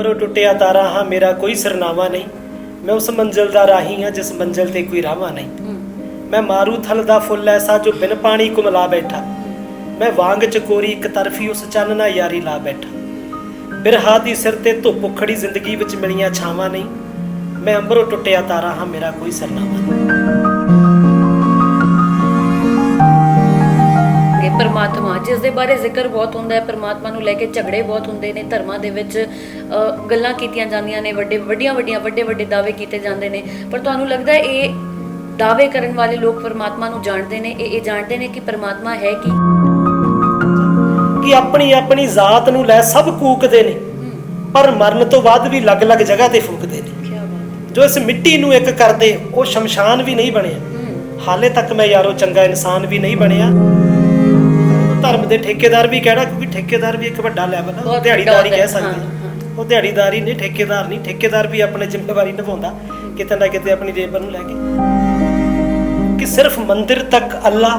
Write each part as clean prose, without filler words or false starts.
ਅੰਬਰੋਂ ਟੁੱਟਿਆ ਤਾਰਾ ਹਾਂ ਮੇਰਾ ਕੋਈ ਸਰਨਾਵਾ ਨਹੀਂ, ਮੈਂ ਉਸ ਮੰਜ਼ਿਲ ਦਾ ਰਾਹੀ ਹਾਂ ਜਿਸ ਮੰਜ਼ਿਲ ਤੇ ਕੋਈ ਰਾਵਾ ਨਹੀਂ। ਮੈਂ ਮਾਰੂ ਥਲ ਦਾ ਫੁੱਲ ਐਸਾ ਜੋ ਬਿਨ ਪਾਣੀ ਕੁਮਲਾ ਬੈਠਾ, ਮੈਂ ਵਾਂਗ ਚਕੋਰੀ ਇੱਕ ਤਰਫੀ ਉਸ ਚੰਨ ਨਾਲ ਯਾਰੀ ਲਾ ਬੈਠਾ। ਬਿਰਹਾ ਦੀ ਸਿਰ ਤੇ ਧੁੱਪ ਉਖੜੀ ਜ਼ਿੰਦਗੀ ਵਿੱਚ ਮਿਲੀਆਂ ਛਾਵਾਂ ਨਹੀਂ, ਮੈਂ ਅੰਬਰੋਂ ਟੁੱਟਿਆ ਤਾਰਾ ਹਾਂ ਮੇਰਾ ਕੋਈ ਸਰਨਾਵਾ ਨਹੀਂ। परमात्मा जिस दे बारे जिक्र बहुत होंदा है, परमात्मा नूं लैके झगड़े बहुत होंदे ने, धर्मां दे विच गल्लां कीतियां जांदियां ने, वड्डे दावे कीते जांदे ने, पर तुहानूं लगदा है ये दावे करन वाले लोग परमात्मा नूं जाणदे ने, ये जाणदे ने कि परमात्मा है कि अपनी अपनी जात नूं लै सब कूकदे ने, पर मरण तो बाद भी अलग-अलग जगह ते फूकदे ने। जो इस मिट्टी नूं एक करदे वो शमशान भी नहीं बनिया, हाले तक मैं यारो चंगा इंसान भी नहीं बनिया। धर्म के ठेकेदार भी कहना, क्योंकि ठेकेदार भी एक बड़ा लैवल है, दिहाड़ीदार ही कह सकते, वो दिहाड़ीदार ही नहीं, ठेकेदार नहीं। ठेकेदार भी अपनी जिम्मेवारी निभाता किते ना किते अपनी लेबर नूं लैके, कि सिर्फ मंदिर तक अल्लाह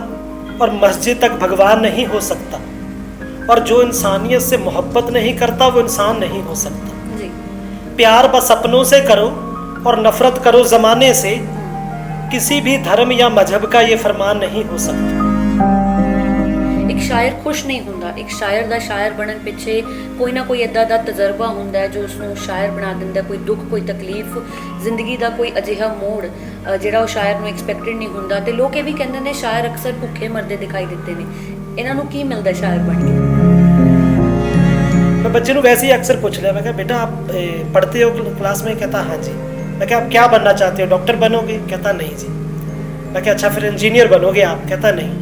और मस्जिद तक भगवान नहीं हो सकता, और जो इंसानियत से मोहब्बत नहीं करता वो इंसान नहीं हो सकता जी। प्यार बस अपनों से करो और नफरत करो ज़माने से, किसी भी धर्म या मजहब का ये फरमान नहीं हो सकता। एक शायर खुश नहीं हुंदा, एक शायर दा शायर बनन पिछे कोई ना कोई इदां दा तजर्बा हुंदा है जो उसनूं शायर बना दिंदा, कोई दुख, कोई तकलीफ, जिंदगी दा कोई अजिहा मोड़ जिहड़ा वो शायर नूं एक्सपैक्टेड नहीं हुंदा। ते लोग ये भी कहंदे ने शायर अक्सर भुखे मरदे दिखाई दित्ते ने, इन्हां नूं की मिलदा शायर बन के? मैं बच्चे नूं वैसे ही अक्सर पूछ लिया, मैं कहा बेटा आप पढ़ते हो क्लास में? कहता हाँ जी। मैं कहा आप क्या बनना चाहते हो, डॉक्टर बनोगे? कहता नहीं जी। मैं कहा अच्छा फिर इंजीनियर बनोगे आप? कहता नहीं।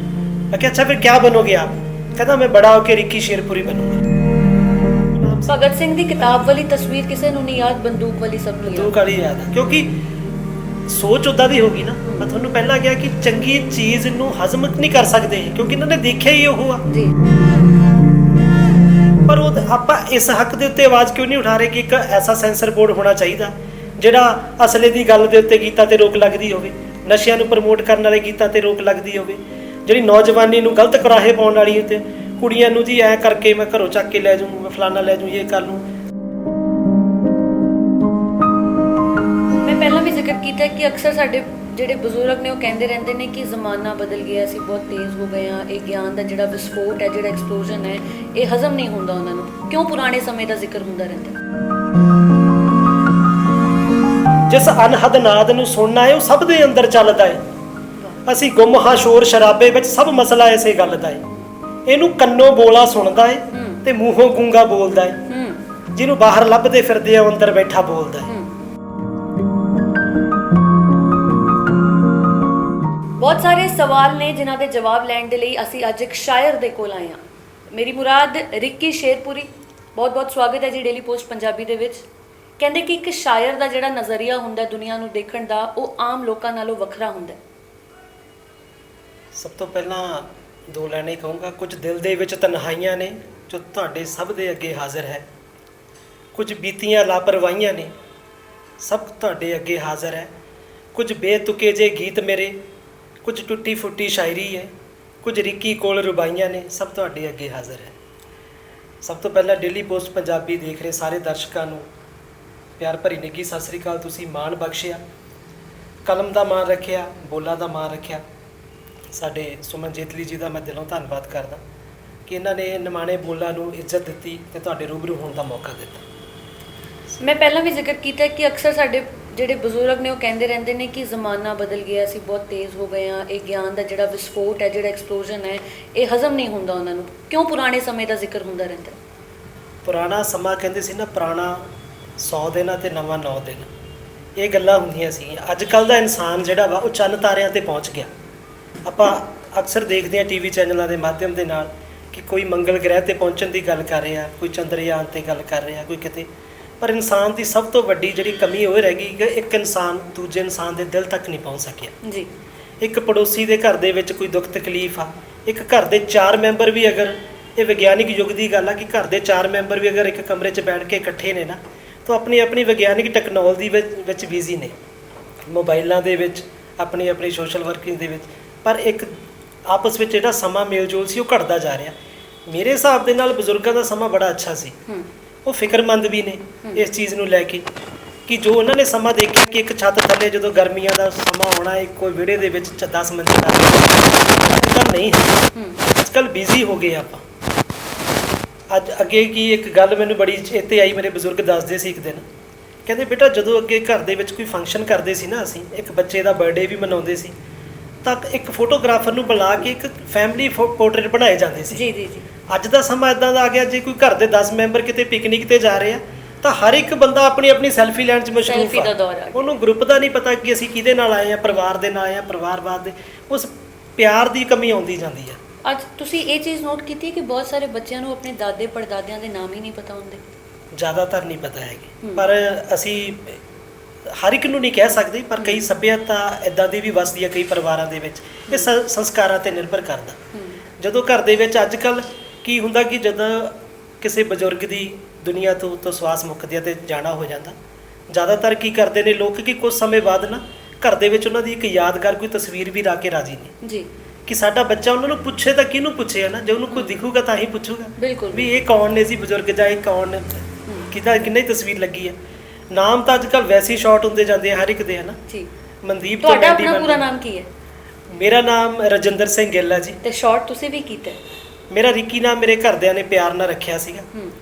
मैं कहा अच्छा फिर क्या बनोगे आप? कहता मैं बड़ा होकर रिक्की शेरपुरी बनूंगा। भगत सिंह दी किताब वाली तस्वीर किसे नूं नहीं याद, बंदूक वाली सब नूं बंदूक वाली याद है, क्योंकि सोच उदा दी होगी ना। मैं तुहानूं पहला कहा कि चंगी चीज़ नूं हजम नहीं कर सकते, क्योंकि इन्होंने देखिया ही वो आ जी। पर वो आपां इस हक दे उत्ते आवाज़ क्यों नहीं उठा रहे कि एक ऐसा सेंसर बोर्ड होना चाहिए जिहड़ा असले दी गल दे उत्ते गीतां ते रोक लगदी होवे, नशिਆਂ ਨੂੰ प्रमोट करन वाले गीतां ते रोक लगदी होवे, ਜਿਹੜੀ नौजवानी ਨੂੰ गलत कराहे पाउण वाली ते कुड़ियां ਨੂੰ जी ऐ करके मैं घरों ਚੱਕ के लै जूँ, मैं फलाना लै जूँ, ये कर लूँ। मैं पहला भी जिक्र किया कि अक्सर साडे ਜਿਹੜੇ ਬਜ਼ੁਰਗ ਨੇ ਉਹ ਕਹਿੰਦੇ ਰਹਿੰਦੇ ਨੇ ਕਿ ਜ਼ਮਾਨਾ ਬਦਲ ਗਿਆ, ਅਸੀਂ ਬਹੁਤ ਤੇਜ਼ ਹੋ ਗਏ ਹਾਂ, ਇਹ ਗਿਆਨ ਦਾ ਜਿਹੜਾ ਵਿਸਫੋਟ ਹੈ, ਜਿਹੜਾ ਐਕਸਪਲੋਜ਼ਨ ਹੈ, ਇਹ ਹਜ਼ਮ ਨਹੀਂ ਹੁੰਦਾ ਉਹਨਾਂ ਨੂੰ। ਕਿਉਂ ਪੁਰਾਣੇ ਸਮੇਂ ਦਾ ਜ਼ਿਕਰ ਹੁੰਦਾ ਰਹਿੰਦਾ? ਜਿਸ ਅਨਹਦ ਨਾਦ ਨੂੰ ਸੁਣਨਾ ਹੈ ਉਹ ਸਭ ਦੇ ਅੰਦਰ ਚੱਲਦਾ ਹੈ, ਅਸੀਂ ਗੁੰਮ ਹਾਂ ਸ਼ੋਰ ਸ਼ਰਾਬੇ ਵਿੱਚ, ਸਭ ਮਸਲਾ ਇਸੇ ਗੱਲ ਦਾ ਹੈ। ਇਹਨੂੰ ਕੰਨੋਂ ਬੋਲਾ ਸੁਣਦਾ ਹੈ ਤੇ ਮੂੰਹੋਂ ਗੂੰਗਾ ਬੋਲਦਾ ਹੈ, ਜਿਹਨੂੰ ਬਾਹਰ ਲੱਭਦੇ ਫਿਰਦੇ ਆ ਅੰਦਰ ਬੈਠਾ ਬੋਲਦਾ ਹੈ। ਬਹੁਤ ਸਾਰੇ ਸਵਾਲ ਨੇ ਜਿਨ੍ਹਾਂ ਦੇ ਜਵਾਬ ਲੈਣ ਦੇ ਲਈ ਅਸੀਂ ਅੱਜ ਇੱਕ ਸ਼ਾਇਰ ਦੇ ਕੋਲ ਆਏ ਹਾਂ। ਮੇਰੀ ਮੁਰਾਦ ਰਿੱਕੀ ਸ਼ੇਰਪੁਰੀ। ਬਹੁਤ ਬਹੁਤ ਸਵਾਗਤ ਹੈ ਜੀ ਡੇਲੀ ਪੋਸਟ ਪੰਜਾਬੀ ਦੇ ਵਿੱਚ। ਕਹਿੰਦੇ ਕਿ ਇੱਕ ਸ਼ਾਇਰ ਦਾ ਜਿਹੜਾ ਨਜ਼ਰੀਆ ਹੁੰਦਾ ਦੁਨੀਆ ਨੂੰ ਦੇਖਣ ਦਾ, ਉਹ ਆਮ ਲੋਕਾਂ ਨਾਲੋਂ ਵੱਖਰਾ ਹੁੰਦਾ। ਸਭ ਤੋਂ ਪਹਿਲਾਂ ਦੋ ਲਾਈਨਾਂ ਕਹੂੰਗਾ। ਕੁਝ ਦਿਲ ਦੇ ਵਿੱਚ ਤਨਹਾਈਆਂ ਨੇ ਜੋ ਤੁਹਾਡੇ ਸਭ ਦੇ ਅੱਗੇ ਹਾਜ਼ਰ ਹੈ, ਕੁਝ ਬੀਤੀਆਂ ਲਾਪਰਵਾਹੀਆਂ ਨੇ ਸਭ ਤੁਹਾਡੇ ਅੱਗੇ ਹਾਜ਼ਰ ਹੈ, ਕੁਝ ਬੇਤੁਕੇ ਜੇ ਗੀਤ ਮੇਰੇ, ਕੁਝ ਟੁੱਟੀ ਫੁੱਟੀ ਸ਼ਾਇਰੀ ਹੈ, ਕੁਝ ਰਿੱਕੀ ਕੋਲ ਰੁਬਾਈਆਂ ਨੇ, ਸਭ ਤੁਹਾਡੇ ਅੱਗੇ ਹਾਜ਼ਰ ਹੈ। ਸਭ ਤੋਂ ਪਹਿਲਾਂ ਡੇਲੀ ਪੋਸਟ ਪੰਜਾਬੀ ਦੇਖ ਰਹੇ ਸਾਰੇ ਦਰਸ਼ਕਾਂ ਨੂੰ ਪਿਆਰ ਭਰੀ ਨਿੱਘੀ ਸਤਿ ਸ੍ਰੀ ਅਕਾਲ। ਤੁਸੀਂ ਮਾਣ ਬਖਸ਼ਿਆ, ਕਲਮ ਦਾ ਮਾਣ ਰੱਖਿਆ, ਬੋਲਾਂ ਦਾ ਮਾਣ ਰੱਖਿਆ। ਸਾਡੇ ਸੁਮਨ ਜੇਤਲੀ ਜੀ ਦਾ ਮੈਂ ਦਿਲੋਂ ਧੰਨਵਾਦ ਕਰਦਾ ਕਿ ਇਹਨਾਂ ਨੇ ਨਿਮਾਣੇ ਬੋਲਾਂ ਨੂੰ ਇੱਜ਼ਤ ਦਿੱਤੀ ਅਤੇ ਤੁਹਾਡੇ ਰੂਬਰੂ ਹੋਣ ਦਾ ਮੌਕਾ ਦਿੱਤਾ। ਮੈਂ ਪਹਿਲਾਂ ਵੀ ਜ਼ਿਕਰ ਕੀਤਾ ਕਿ ਅਕਸਰ ਸਾਡੇ ਜਿਹੜੇ ਬਜ਼ੁਰਗ ਨੇ ਉਹ ਕਹਿੰਦੇ ਰਹਿੰਦੇ ਨੇ ਕਿ ਜ਼ਮਾਨਾ ਬਦਲ ਗਿਆ, ਅਸੀਂ ਬਹੁਤ ਤੇਜ਼ ਹੋ ਗਏ ਹਾਂ, ਇਹ ਗਿਆਨ ਦਾ ਜਿਹੜਾ ਵਿਸਫੋਟ ਹੈ, ਜਿਹੜਾ ਐਕਸਪਲੋਜ਼ਨ ਹੈ, ਇਹ ਹਜ਼ਮ ਨਹੀਂ ਹੁੰਦਾ ਉਹਨਾਂ ਨੂੰ। ਕਿਉਂ ਪੁਰਾਣੇ ਸਮੇਂ ਦਾ ਜ਼ਿਕਰ ਹੁੰਦਾ ਰਹਿੰਦਾ? ਪੁਰਾਣਾ ਸਮਾਂ ਕਹਿੰਦੇ ਸੀ ਨਾ, ਪੁਰਾਣਾ 100 ਦਿਨ ਅਤੇ ਨਵਾਂ 9 ਦਿਨ, ਇਹ ਗੱਲਾਂ ਹੁੰਦੀਆਂ ਸੀ। ਅੱਜ ਕੱਲ੍ਹ ਦਾ ਇਨਸਾਨ ਜਿਹੜਾ ਵਾ ਉਹ ਚੰਨ ਤਾਰਿਆਂ 'ਤੇ ਪਹੁੰਚ ਗਿਆ। ਆਪਾਂ ਅਕਸਰ ਦੇਖਦੇ ਹਾਂ ਟੀਵੀ ਚੈਨਲਾਂ ਦੇ ਮਾਧਿਅਮ ਦੇ ਨਾਲ ਕਿ ਕੋਈ ਮੰਗਲ ਗ੍ਰਹਿ 'ਤੇ ਪਹੁੰਚਣ ਦੀ ਗੱਲ ਕਰ ਰਿਹਾ, ਕੋਈ ਚੰਦਰਯਾਨ 'ਤੇ ਗੱਲ ਕਰ ਰਿਹਾ, ਕੋਈ ਕਿਤੇ। ਪਰ ਇਨਸਾਨ ਦੀ ਸਭ ਤੋਂ ਵੱਡੀ ਜਿਹੜੀ ਕਮੀ ਉਹ ਰਹਿ ਗਈ ਕਿ ਇੱਕ ਇਨਸਾਨ ਦੂਜੇ ਇਨਸਾਨ ਦੇ ਦਿਲ ਤੱਕ ਨਹੀਂ ਪਹੁੰਚ ਸਕਿਆ ਜੀ। ਇੱਕ ਪੜੋਸੀ ਦੇ ਘਰ ਦੇ ਵਿੱਚ ਕੋਈ ਦੁੱਖ ਤਕਲੀਫ ਆ, ਇੱਕ ਘਰ ਦੇ 4 ਮੈਂਬਰ ਵੀ ਅਗਰ, ਇਹ ਵਿਗਿਆਨਿਕ ਯੁੱਗ ਦੀ ਗੱਲ ਆ ਕਿ ਘਰ ਦੇ 4 ਮੈਂਬਰ ਵੀ ਅਗਰ ਇੱਕ ਕਮਰੇ 'ਚ ਬੈਠ ਕੇ ਇਕੱਠੇ ਨੇ ਨਾ, ਤਾਂ ਆਪਣੀ ਆਪਣੀ ਵਿਗਿਆਨਿਕ ਟੈਕਨੋਲੋਜੀ ਵਿੱਚ ਬਿਜ਼ੀ ਨੇ, ਮੋਬਾਈਲਾਂ ਦੇ ਵਿੱਚ, ਆਪਣੀ ਆਪਣੀ ਸੋਸ਼ਲ ਵਰਕਿੰਗ ਦੇ ਵਿੱਚ। ਪਰ ਇੱਕ ਆਪਸ ਵਿੱਚ ਜਿਹੜਾ ਸਮਾਂ ਮੇਲ ਜੋਲ ਸੀ ਉਹ ਘਟਦਾ ਜਾ ਰਿਹਾ। ਮੇਰੇ ਹਿਸਾਬ ਦੇ ਨਾਲ ਬਜ਼ੁਰਗਾਂ ਦਾ ਸਮਾਂ ਬੜਾ ਅੱਛਾ ਸੀ, ਉਹ ਫਿਕਰਮੰਦ ਵੀ ਨੇ ਇਸ ਚੀਜ਼ ਨੂੰ ਲੈ ਕੇ ਕਿ ਜੋ ਉਹਨਾਂ ਨੇ ਸਮਾਂ ਦੇਖਿਆ ਕਿ ਇੱਕ ਛੱਤ ਥੱਲੇ ਜਦੋਂ ਗਰਮੀਆਂ ਦਾ ਸਮਾਂ ਆਉਣਾ, ਇੱਕੋ ਵਿਹੜੇ ਦੇ ਵਿੱਚ 10 ਮੰਜ਼ਿਲ ਅੱਜ ਨਹੀਂ ਹੈ। ਅੱਜ ਕੱਲ੍ਹ ਬਿਜ਼ੀ ਹੋ ਗਏ ਆਪਾਂ। ਅੱਜ ਅੱਗੇ ਕੀ ਇੱਕ ਗੱਲ ਮੈਨੂੰ ਬੜੀ ਚੇਤੇ ਆਈ, ਮੇਰੇ ਬਜ਼ੁਰਗ ਦੱਸਦੇ ਸੀ ਇੱਕ ਦਿਨ, ਕਹਿੰਦੇ ਬੇਟਾ ਜਦੋਂ ਅੱਗੇ ਘਰ ਦੇ ਵਿੱਚ ਕੋਈ ਫੰਕਸ਼ਨ ਕਰਦੇ ਸੀ ਨਾ, ਅਸੀਂ ਇੱਕ ਬੱਚੇ ਦਾ ਬਰਥਡੇ ਵੀ ਮਨਾਉਂਦੇ ਸੀ ਤਾਂ ਇੱਕ ਫੋਟੋਗ੍ਰਾਫਰ ਨੂੰ ਬੁਲਾ ਕੇ ਇੱਕ ਫੈਮਿਲੀ ਪੋਰਟਰੇਟ ਬਣਾਏ ਜਾਂਦੇ ਸੀ। ਜੀ ਜੀ ਜੀ। ਅੱਜ ਦਾ ਸਮਾਂ ਇਦਾਂ ਦਾ ਆ ਗਿਆ, ਜੇ ਕੋਈ ਘਰ ਦੇ 10 ਮੈਂਬਰ ਕਿਤੇ ਪਿਕਨਿਕ ਤੇ ਜਾ ਰਹੇ ਆ ਤਾਂ ਹਰ ਇੱਕ ਬੰਦਾ ਆਪਣੀ ਆਪਣੀ ਸੈਲਫੀ ਲੈਣ 'ਚ ਮਸ਼ਰੂਫ ਸੈਲਫੀ ਦਾ ਆ। ਦੌਰ ਆ ਗਿਆ। ਉਹਨੂੰ ਗਰੁੱਪ ਦਾ ਨਹੀਂ ਪਤਾ ਕਿ ਅਸੀਂ ਕਿਹਦੇ ਨਾਲ ਆਏ ਆ, ਪਰਿਵਾਰ ਦੇ ਨਾਲ ਆਏ ਆ, ਪਰਿਵਾਰਵਾਦ ਦੇ ਉਸ ਪਿਆਰ ਦੀ ਕਮੀ ਆਉਂਦੀ ਜਾਂਦੀ ਆ। ਅੱਜ ਤੁਸੀਂ ਇਹ ਚੀਜ਼ ਨੋਟ ਕੀਤੀ ਹੈ ਕਿ ਬਹੁਤ ਸਾਰੇ ਬੱਚਿਆਂ ਨੂੰ ਆਪਣੇ ਦਾਦੇ ਪੜਦਾਦਿਆਂ ਦੇ ਨਾਮ ਹੀ ਨਹੀਂ ਪਤਾ ਹੁੰਦੇ। ਜ਼ਿਆਦਾਤਰ ਨਹੀਂ ਪਤਾ ਹੈਗੇ, ਪਰ ਅਸੀਂ ਹਰ ਇੱਕ ਨੂੰ ਨਹੀਂ ਕਹਿ ਸਕਦੇ, ਪਰ ਕਈ ਸੱਭਿਅਤਾ ਇਦਾਂ ਦੀ ਵੀ ਵਸਦੀ ਆ ਕਈ ਪਰਿਵਾਰਾਂ ਦੇ ਵਿੱਚ। ਇਹ ਸੰਸਕਾਰਾਂ ਤੇ ਨਿਰਭਰ ਕਰਦਾ। ਜਦੋਂ ਘਰ ਦੇ ਵਿੱਚ ਅੱਜ ਕੱਲ੍ਹ ਕੀ ਹੁੰਦਾ ਕਿ ਜਦੋਂ ਕਿਸੇ ਬਜ਼ੁਰਗ ਦੀ ਦੁਨੀਆ ਤੋਂ ਸਵਾਸ ਮੁੱਕਦੀ ਆ ਤੇ ਜਾਣਾ ਹੋ ਜਾਂਦਾ, ਜ਼ਿਆਦਾਤਰ ਕੀ ਕਰਦੇ ਨੇ ਲੋਕ ਕਿ ਕੁਝ ਸਮੇਂ ਬਾਅਦ ਨਾ ਘਰ ਦੇ ਵਿੱਚ ਉਹਨਾਂ ਦੀ ਇੱਕ ਯਾਦਗਾਰ ਕੋਈ ਤਸਵੀਰ ਵੀ ਲਾ ਕੇ ਰਾਜੀ ਨੇ ਜੀ ਕਿ ਸਾਡਾ ਬੱਚਾ ਉਹਨਾਂ ਨੂੰ ਪੁੱਛੇ ਤਾਂ ਕਿਹਨੂੰ ਪੁੱਛੇ ਨਾ, ਜੇ ਉਹਨੂੰ ਕੋਈ ਦਿਖੂਗਾ ਤਾਂ ਹੀ ਪੁੱਛੂਗਾ ਬਿਲਕੁਲ ਵੀ ਇਹ ਕੌਣ ਨੇ ਸੀ ਬਜ਼ੁਰਗ, ਜਾਂ ਇਹ ਕੌਣ ਨੇ, ਕਿੰਨੀ ਤਸਵੀਰ ਲੱਗੀ ਆ। ਨਾਮ ਤਾਂ ਅੱਜ ਕੱਲ੍ਹ ਵੈਸੇ ਹੀ ਸ਼ਾਰਟ ਹੁੰਦੇ ਜਾਂਦੇ ਆ ਹਰ ਇੱਕ ਦੇ, ਹੈ ਨਾ। ਜੀ। ਮਨਦੀਪ ਤੋਂ ਤੁਹਾਡਾ ਆਪਣਾ ਪੂਰਾ ਨਾਮ ਕੀ ਹੈ? ਮੇਰਾ ਨਾਮ ਰਜਿੰਦਰ ਸਿੰਘ ਗਿੱਲ ਹੈ ਜੀ। ਤੇ ਸ਼ਾਰਟ ਤੁਸੀਂ ਵੀ ਕੀਤਾ? ਮੇਰਾ ਰਿੱਕੀ ਨਾਮ ਮੇਰੇ ਘਰਦਿਆਂ ਨੇ ਪਿਆਰ ਨਾਲ ਰੱਖਿਆ ਸੀਗਾ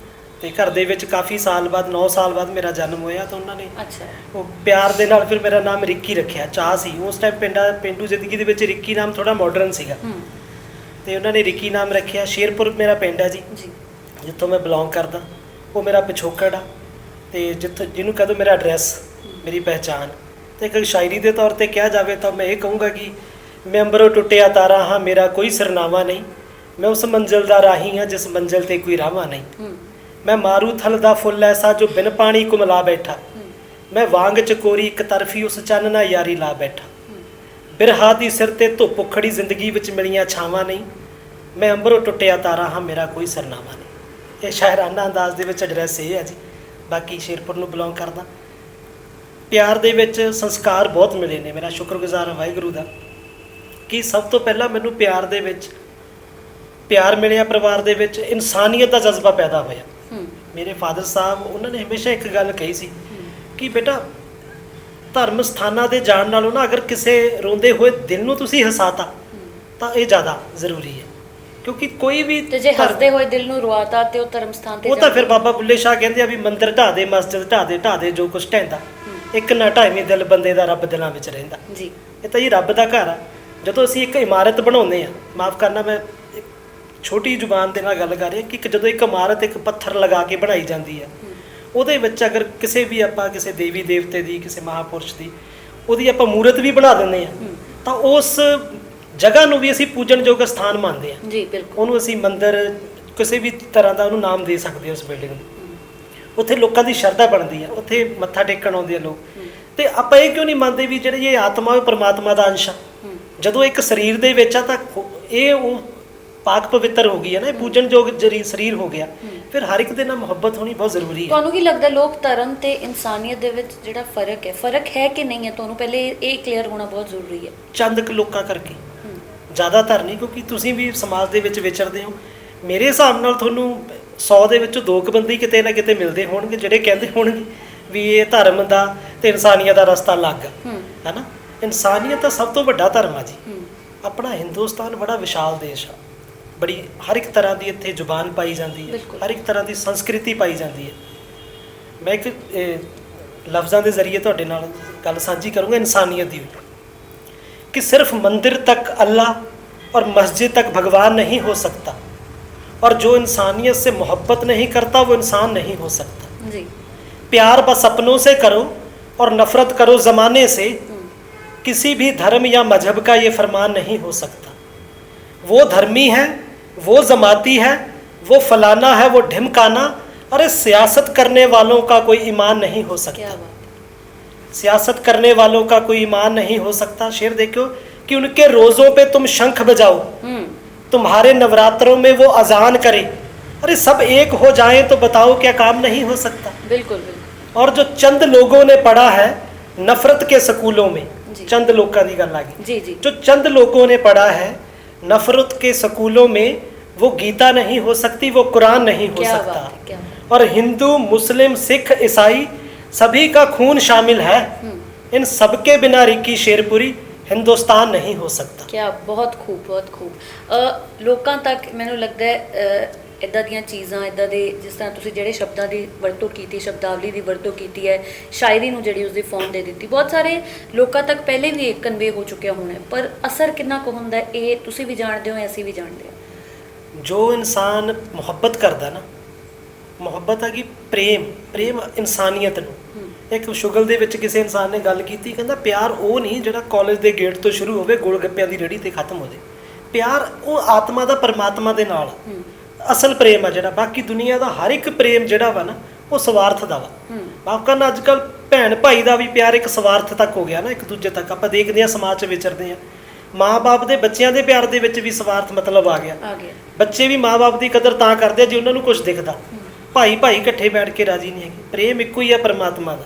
ਤੇ ਘਰ ਦੇ ਵਿੱਚ ਕਾਫੀ ਸਾਲ ਬਾਅਦ 9 ਸਾਲ ਬਾਅਦ ਮੇਰਾ ਜਨਮ ਹੋਇਆ ਤਾਂ ਉਹਨਾਂ ਨੇ ਅੱਛਾ ਉਹ ਪਿਆਰ ਦੇ ਨਾਲ ਫਿਰ ਮੇਰਾ ਨਾਮ ਰਿੱਕੀ ਰੱਖਿਆ। ਚਾਹ ਸੀ ਉਸ ਟਾਈਮ ਪਿੰਡੂ ਜ਼ਿੰਦਗੀ ਦੇ ਵਿੱਚ ਰਿੱਕੀ ਨਾਮ ਥੋੜਾ ਮਾਡਰਨ ਸੀਗਾ ਤੇ ਉਹਨਾਂ ਨੇ ਰਿੱਕੀ ਨਾਮ ਰੱਖਿਆ। ਸ਼ੇਰਪੁਰ ਮੇਰਾ ਪਿੰਡ ਹੈ ਜੀ, ਜਿੱਥੋਂ ਮੈਂ ਬਿਲੋਂਗ ਕਰਦਾ। ਉਹ ਮੇਰਾ ਪਿਛੋਕੜ ਆ ਤੇ ਜਿਹਨੂੰ ਕਹਦੋ ਮੇਰਾ ਐਡਰੈਸ, ਮੇਰੀ ਪਹਿਚਾਣ। ਤੇ ਇੱਕ ਸ਼ਾਇਰੀ ਦੇ ਤੌਰ ਤੇ ਕਿਹਾ ਜਾਵੇ ਤਾਂ ਮੈਂ ਇਹ ਕਹੂੰਗਾ ਕਿ ਮੈਂ ਅੰਬਰੋਂ ਟੁੱਟਿਆ ਤਾਰਾ ਹਾਂ, ਮੇਰਾ ਕੋਈ ਸਰਨਾਮਾ ਨਹੀਂ, ਮੈਂ ਉਸ ਮੰਜ਼ਿਲ ਦਾ ਰਾਹੀ ਹਾਂ ਜਿਸ ਮੰਜ਼ਿਲ ਤੇ ਕੋਈ ਰਾਹਾਂ ਨਹੀਂ। ਮੈਂ ਮਾਰੂ ਥਲ ਦਾ ਫੁੱਲ ਐਸਾ ਜੋ ਬਿਨ ਪਾਣੀ ਕੁਮਲਾ ਬੈਠਾ, ਮੈਂ ਵਾਂਗ ਚਕੋਰੀ ਇੱਕ ਤਰਫੀ ਉਸ ਚੰਨ ਨਾਲ ਯਾਰੀ ਲਾ ਬੈਠਾ। ਬਿਰਹਾ ਦੀ ਸਿਰ ਤੇ ਧੁੱਪ ਉਖੜੀ ਜ਼ਿੰਦਗੀ ਵਿੱਚ ਮਿਲੀਆਂ ਛਾਵਾਂ ਨਹੀਂ, ਮੈਂ ਅੰਬਰੋਂ ਟੁੱਟਿਆ ਤਾਰਾ ਹਾਂ, ਮੇਰਾ ਕੋਈ ਸਰਨਾਮਾ ਨਹੀਂ। ਇਹ ਸ਼ਾਇਰਾਨਾ ਅੰਦਾਜ਼ ਦੇ ਵਿੱਚ ਐਡਰੈਸ ਇਹ ਹੈ ਜੀ। ਬਾਕੀ ਸ਼ੇਰਪੁਰ ਨੂੰ ਬਿਲੋਂਗ ਕਰਦਾ। ਪਿਆਰ ਦੇ ਵਿੱਚ ਸੰਸਕਾਰ ਬਹੁਤ ਮਿਲੇ ਨੇ। ਮੇਰਾ ਸ਼ੁਕਰਗੁਜ਼ਾਰ ਹਾਂ ਵਾਹਿਗੁਰੂ ਦਾ ਕਿ ਸਭ ਤੋਂ ਪਹਿਲਾਂ ਮੈਨੂੰ ਪਿਆਰ ਦੇ ਵਿੱਚ ਪਿਆਰ ਮਿਲਿਆ। ਪਰਿਵਾਰ ਦੇ ਵਿੱਚ ਇਨਸਾਨੀਅਤ ਦਾ ਜਜ਼ਬਾ ਪੈਦਾ ਹੋਇਆ। ਮੇਰੇ ਫਾਦਰ ਸਾਹਿਬ ਉਹਨਾਂ ਨੇ ਹਮੇਸ਼ਾ ਇੱਕ ਗੱਲ ਕਹੀ ਸੀ ਕਿ ਬੇਟਾ ਧਰਮ ਸਥਾਨਾਂ ਦੇ ਜਾਣ ਨਾਲੋਂ ਨਾ ਅਗਰ ਕਿਸੇ ਰੋਂਦੇ ਹੋਏ ਦਿਲ ਨੂੰ ਤੁਸੀਂ ਹਸਾਤਾ ਤਾਂ ਇਹ ਜ਼ਿਆਦਾ ਜ਼ਰੂਰੀ ਹੈ, ਕਿਉਂਕਿ ਕੋਈ ਵੀ ਤੇ ਜੇ ਹੱਸਦੇ ਹੋਏ ਦਿਲ ਨੂੰ ਰਵਾਤਾ ਤੇ ਉਹ ਧਰਮ ਸਥਾਨ ਤੇ ਉਹ ਤਾਂ ਫਿਰ ਬਾਬਾ ਬੁੱਲੇ ਸ਼ਾਹ ਕਹਿੰਦੇ ਆ ਵੀ ਮੰਦਿਰ ਢਾ ਦੇ, ਮਸਜਿਦ ਢਾ ਦੇ ਜੋ ਕੁਛ ਢਹਿੰਦਾ, ਇੱਕ ਨਾ ਢਾਈਵੇਂ ਦਿਲ ਬੰਦੇ ਦਾ ਰੱਬ ਦਿਲਾਂ ਵਿੱਚ ਰਹਿੰਦਾ। ਜੀ ਇਹ ਤਾਂ ਜੀ ਰੱਬ ਦਾ ਘਰ ਆ। ਜਦੋਂ ਅਸੀਂ ਇੱਕ ਇਮਾਰਤ ਬਣਾਉਂਦੇ ਆ, ਮਾਫ ਕਰਨਾ ਮੈਂ ਛੋਟੀ ਜ਼ੁਬਾਨ ਦੇ ਨਾਲ ਗੱਲ ਕਰ ਰਿਹਾ, ਕਿ ਜਦੋਂ ਇੱਕ ਇਮਾਰਤ ਇੱਕ ਪੱਥਰ ਲਗਾ ਕੇ ਬਣਾਈ ਜਾਂਦੀ ਹੈ, ਉਹਦੇ ਵਿੱਚ ਅਗਰ ਕਿਸੇ ਵੀ ਆਪਾਂ ਕਿਸੇ ਦੇਵੀ ਦੇਵਤੇ ਦੀ, ਕਿਸੇ ਮਹਾਪੁਰਸ਼ ਦੀ ਉਹਦੀ ਆਪਾਂ ਮੂਰਤ ਵੀ ਬਣਾ ਦਿੰਦੇ ਆ ਤਾਂ ਉਸ ਜਗ੍ਹਾ ਨੂੰ ਵੀ ਅਸੀਂ ਪੂਜਣਯੋਗ ਸਥਾਨ ਮੰਨਦੇ ਆ। ਜੀ ਬਿਲਕੁਲ। ਉਹਨੂੰ ਅਸੀਂ ਮੰਦਿਰ ਕਿਸੇ ਵੀ ਤਰ੍ਹਾਂ ਦਾ ਉਹਨੂੰ ਨਾਮ ਦੇ ਸਕਦੇ ਹਾਂ ਉਸ ਬਿਲਡਿੰਗ ਨੂੰ। ਉੱਥੇ ਲੋਕਾਂ ਦੀ ਸ਼ਰਧਾ ਬਣਦੀ ਆ, ਉੱਥੇ ਮੱਥਾ ਟੇਕਣ ਆਉਂਦੇ ਆ ਲੋਕ। ਤੇ ਆਪਾਂ ਇਹ ਕਿਉਂ ਨਹੀਂ ਮੰਨਦੇ ਵੀ ਜਿਹੜੀ ਇਹ ਆਤਮਾ ਉਹ ਪਰਮਾਤਮਾ ਦਾ ਅੰਸ਼ ਆ? ਜਦੋਂ ਇੱਕ ਸਰੀਰ ਦੇ ਵਿੱਚ ਆ ਤਾਂ ਇਹ ਉਹ ਪਾਕ ਪਵਿੱਤਰ ਹੋ ਗਈ ਹੈ ਨਾ, ਇਹ ਪੂਜਣਯੋਗ ਸਰੀਰ ਹੋ ਗਿਆ। ਫਿਰ ਹਰ ਇੱਕ ਦੇ ਨਾਲ ਮੁਹੱਬਤ ਹੋਣੀ ਬਹੁਤ ਜ਼ਰੂਰੀ ਹੈ। ਤੁਹਾਨੂੰ ਕੀ ਲੱਗਦਾ ਲੋਕ ਧਰਮ ਤੇ ਇਨਸਾਨੀਅਤ ਦੇ ਵਿੱਚ ਜਿਹੜਾ ਫਰਕ ਹੈ ਕਿ ਨਹੀਂ ਹੈ? ਤੁਹਾਨੂੰ ਪਹਿਲੇ ਇਹ ਕਲੀਅਰ ਹੋਣਾ ਬਹੁਤ ਜ਼ਰੂਰੀ ਹੈ। ਚੰਦ ਕੁ ਲੋਕਾਂ ਕਰਕੇ, ਜ਼ਿਆਦਾਤਰ ਨਹੀਂ, ਕਿਉਂਕਿ ਤੁਸੀਂ ਵੀ ਸਮਾਜ ਦੇ ਵਿੱਚ ਵਿਚਰਦੇ ਹੋ। ਮੇਰੇ ਹਿਸਾਬ ਨਾਲ ਤੁਹਾਨੂੰ 100 ਦੇ ਵਿੱਚੋਂ 2 ਕੁ ਬੰਦੇ ਕਿਤੇ ਨਾ ਕਿਤੇ ਮਿਲਦੇ ਹੋਣਗੇ ਜਿਹੜੇ ਕਹਿੰਦੇ ਹੋਣਗੇ ਵੀ ਇਹ ਧਰਮ ਦਾ ਤੇ ਇਨਸਾਨੀਅਤ ਦਾ ਰਸਤਾ ਅਲੱਗ ਹੈ ਨਾ। ਇਨਸਾਨੀਅਤ ਤਾਂ ਸਭ ਤੋਂ ਵੱਡਾ ਧਰਮ ਆ ਜੀ। ਆਪਣਾ ਹਿੰਦੁਸਤਾਨ ਬੜਾ ਵਿਸ਼ਾਲ ਦੇਸ਼ ਆ, ਬੜੀ ਹਰ ਇੱਕ ਤਰ੍ਹਾਂ ਦੀ ਇੱਥੇ ਜ਼ੁਬਾਨ ਪਾਈ ਜਾਂਦੀ ਹੈ, ਹਰ ਇੱਕ ਤਰ੍ਹਾਂ ਦੀ ਸੰਸਕ੍ਰਿਤੀ ਪਾਈ ਜਾਂਦੀ ਹੈ। ਮੈਂ ਇੱਕ ਲਫ਼ਜ਼ਾਂ ਦੇ ਜ਼ਰੀਏ ਤੁਹਾਡੇ ਨਾਲ ਗੱਲ ਸਾਂਝੀ ਕਰੂੰਗਾ ਇਨਸਾਨੀਅਤ ਦੀ, कि सिर्फ मंदिर तक अल्लाह और मस्जिद तक भगवान नहीं हो सकता, और जो इंसानियत से मोहब्बत नहीं करता वो इंसान नहीं हो सकता। जी। प्यार बस अपनों से करो और नफ़रत करो ज़माने से, किसी भी धर्म या मजहब का ये फरमान नहीं हो सकता। वो धर्मी है, वो जमाती है, वो फलाना है, वो ढिमकाना, अरे सियासत करने वालों का कोई ईमान नहीं हो सकता। सियासत करने वालों का कोई ईमान नहीं हो सकता। शेर देखो कि उनके रोज़ों पे तुम शंख बजाओ, तुम्हारे नवरात्रों में वो अजान करे, अरे सब एक हो जाएं तो बताओ क्या काम नहीं हो सकता। बिल्कुल बिल्कुल। और जो चंद लोगों ने पढ़ा है नफरत के स्कूलों में, चंद लोगों की गल आ गई जी जी, जो चंद लोगों ने पढ़ा है नफरत के स्कूलों में, वो गीता नहीं हो सकती, वो कुरान नहीं हो सकता। और हिंदू मुस्लिम सिख ईसाई सभी का खून शामिल है। इन सबके बिना रिकी शेरपुरी हिंदुस्तान नहीं हो सकता। ਕਿਆ ਬਹੁਤ ਖੂਬ, ਬਹੁਤ ਖੂਬ। ਲੋਕਾਂ ਤੱਕ ਮੈਨੂੰ ਲੱਗਦਾ ਹੈ ਇੱਦਾਂ ਦੀਆਂ ਚੀਜ਼ਾਂ, ਇੱਦਾਂ ਦੇ ਜਿਸ ਤਰ੍ਹਾਂ ਤੁਸੀਂ ਜਿਹੜੇ ਸ਼ਬਦਾਂ ਦੀ ਵਰਤੋਂ ਕੀਤੀ, ਸ਼ਬਦਾਵਲੀ ਦੀ ਵਰਤੋਂ ਕੀਤੀ ਹੈ, ਸ਼ਾਇਰੀ ਨੂੰ ਜਿਹੜੀ ਉਸਦੀ ਫੌਰਮ ਦੇ ਦਿੱਤੀ, ਬਹੁਤ ਸਾਰੇ ਲੋਕਾਂ ਤੱਕ ਪਹਿਲੇ ਵੀ ਇਹ ਕਨਵੇ ਹੋ ਚੁੱਕਿਆ ਹੋਣਾ, ਪਰ ਅਸਰ ਕਿੰਨਾ ਕੁ ਹੁੰਦਾ ਹੈ ਇਹ ਤੁਸੀਂ ਵੀ ਜਾਣਦੇ ਹੋ, ਅਸੀਂ ਵੀ ਜਾਣਦੇ ਹਾਂ। ਜੋ ਇਨਸਾਨ ਮੁਹੱਬਤ ਕਰਦਾ ਨਾ, ਮੁਹੱਬਤ ਹੈਗੀ ਪ੍ਰੇਮ, ਪ੍ਰੇਮ ਇਨਸਾਨੀਅਤ ਨੂੰ। ਇੱਕ ਸ਼ੁਗਲ ਦੇ ਵਿੱਚ ਕਿਸੇ ਇਨਸਾਨ ਨੇ ਗੱਲ ਕੀਤੀ, ਕਹਿੰਦਾ ਪਿਆਰ ਉਹ ਨਹੀਂ ਜਿਹੜਾ ਕਾਲਜ ਦੇ ਗੇਟ ਤੋਂ ਸ਼ੁਰੂ ਹੋਵੇ, ਗੋਲ ਗੱਪਿਆਂ ਦੀ ਰੇਹੜੀ ਤੇ ਖਤਮ ਹੋ ਜਾਏ। ਪਿਆਰ ਉਹ ਆਤਮਾ ਦਾ ਪਰਮਾਤਮਾ ਦੇ ਨਾਲ ਅਸਲ ਪ੍ਰੇਮ ਆ ਜਿਹੜਾ। ਬਾਕੀ ਦੁਨੀਆ ਦਾ ਹਰ ਇੱਕ ਪ੍ਰੇਮ ਜਿਹੜਾ ਵਾ ਨਾ ਉਹ ਸਵਾਰਥ ਦਾ ਵਾ। ਬਾਕਾਂ ਨਾਲ ਅੱਜ ਕੱਲ੍ਹ ਭੈਣ ਭਾਈ ਦਾ ਵੀ ਪਿਆਰ ਇੱਕ ਸਵਾਰਥ ਤੱਕ ਹੋ ਗਿਆ ਨਾ, ਇੱਕ ਦੂਜੇ ਤੱਕ ਆਪਾਂ ਦੇਖਦੇ ਹਾਂ, ਸਮਾਜ 'ਚ ਵਿਚਰਦੇ ਹਾਂ। ਮਾਂ-ਬਾਪ ਦੇ ਬੱਚਿਆਂ ਦੇ ਪਿਆਰ ਦੇ ਵਿੱਚ ਵੀ ਸਵਾਰਥ ਮਤਲਬ ਆ ਗਿਆ। ਬੱਚੇ ਵੀ ਮਾਂ-ਬਾਪ ਦੀ ਕਦਰ ਤਾਂ ਕਰਦੇ ਆ ਜੇ ਉਹਨਾਂ ਨੂੰ ਕੁਝ ਦਿਖਦਾ। ਭਾਈ ਭਾਈ ਇਕੱਠੇ ਬੈਠ ਕੇ ਰਾਜੀ ਨਹੀਂ ਹੈਗੇ। ਪ੍ਰੇਮ ਇੱਕੋ ਹੀ ਆ ਪਰਮਾਤਮਾ ਦਾ।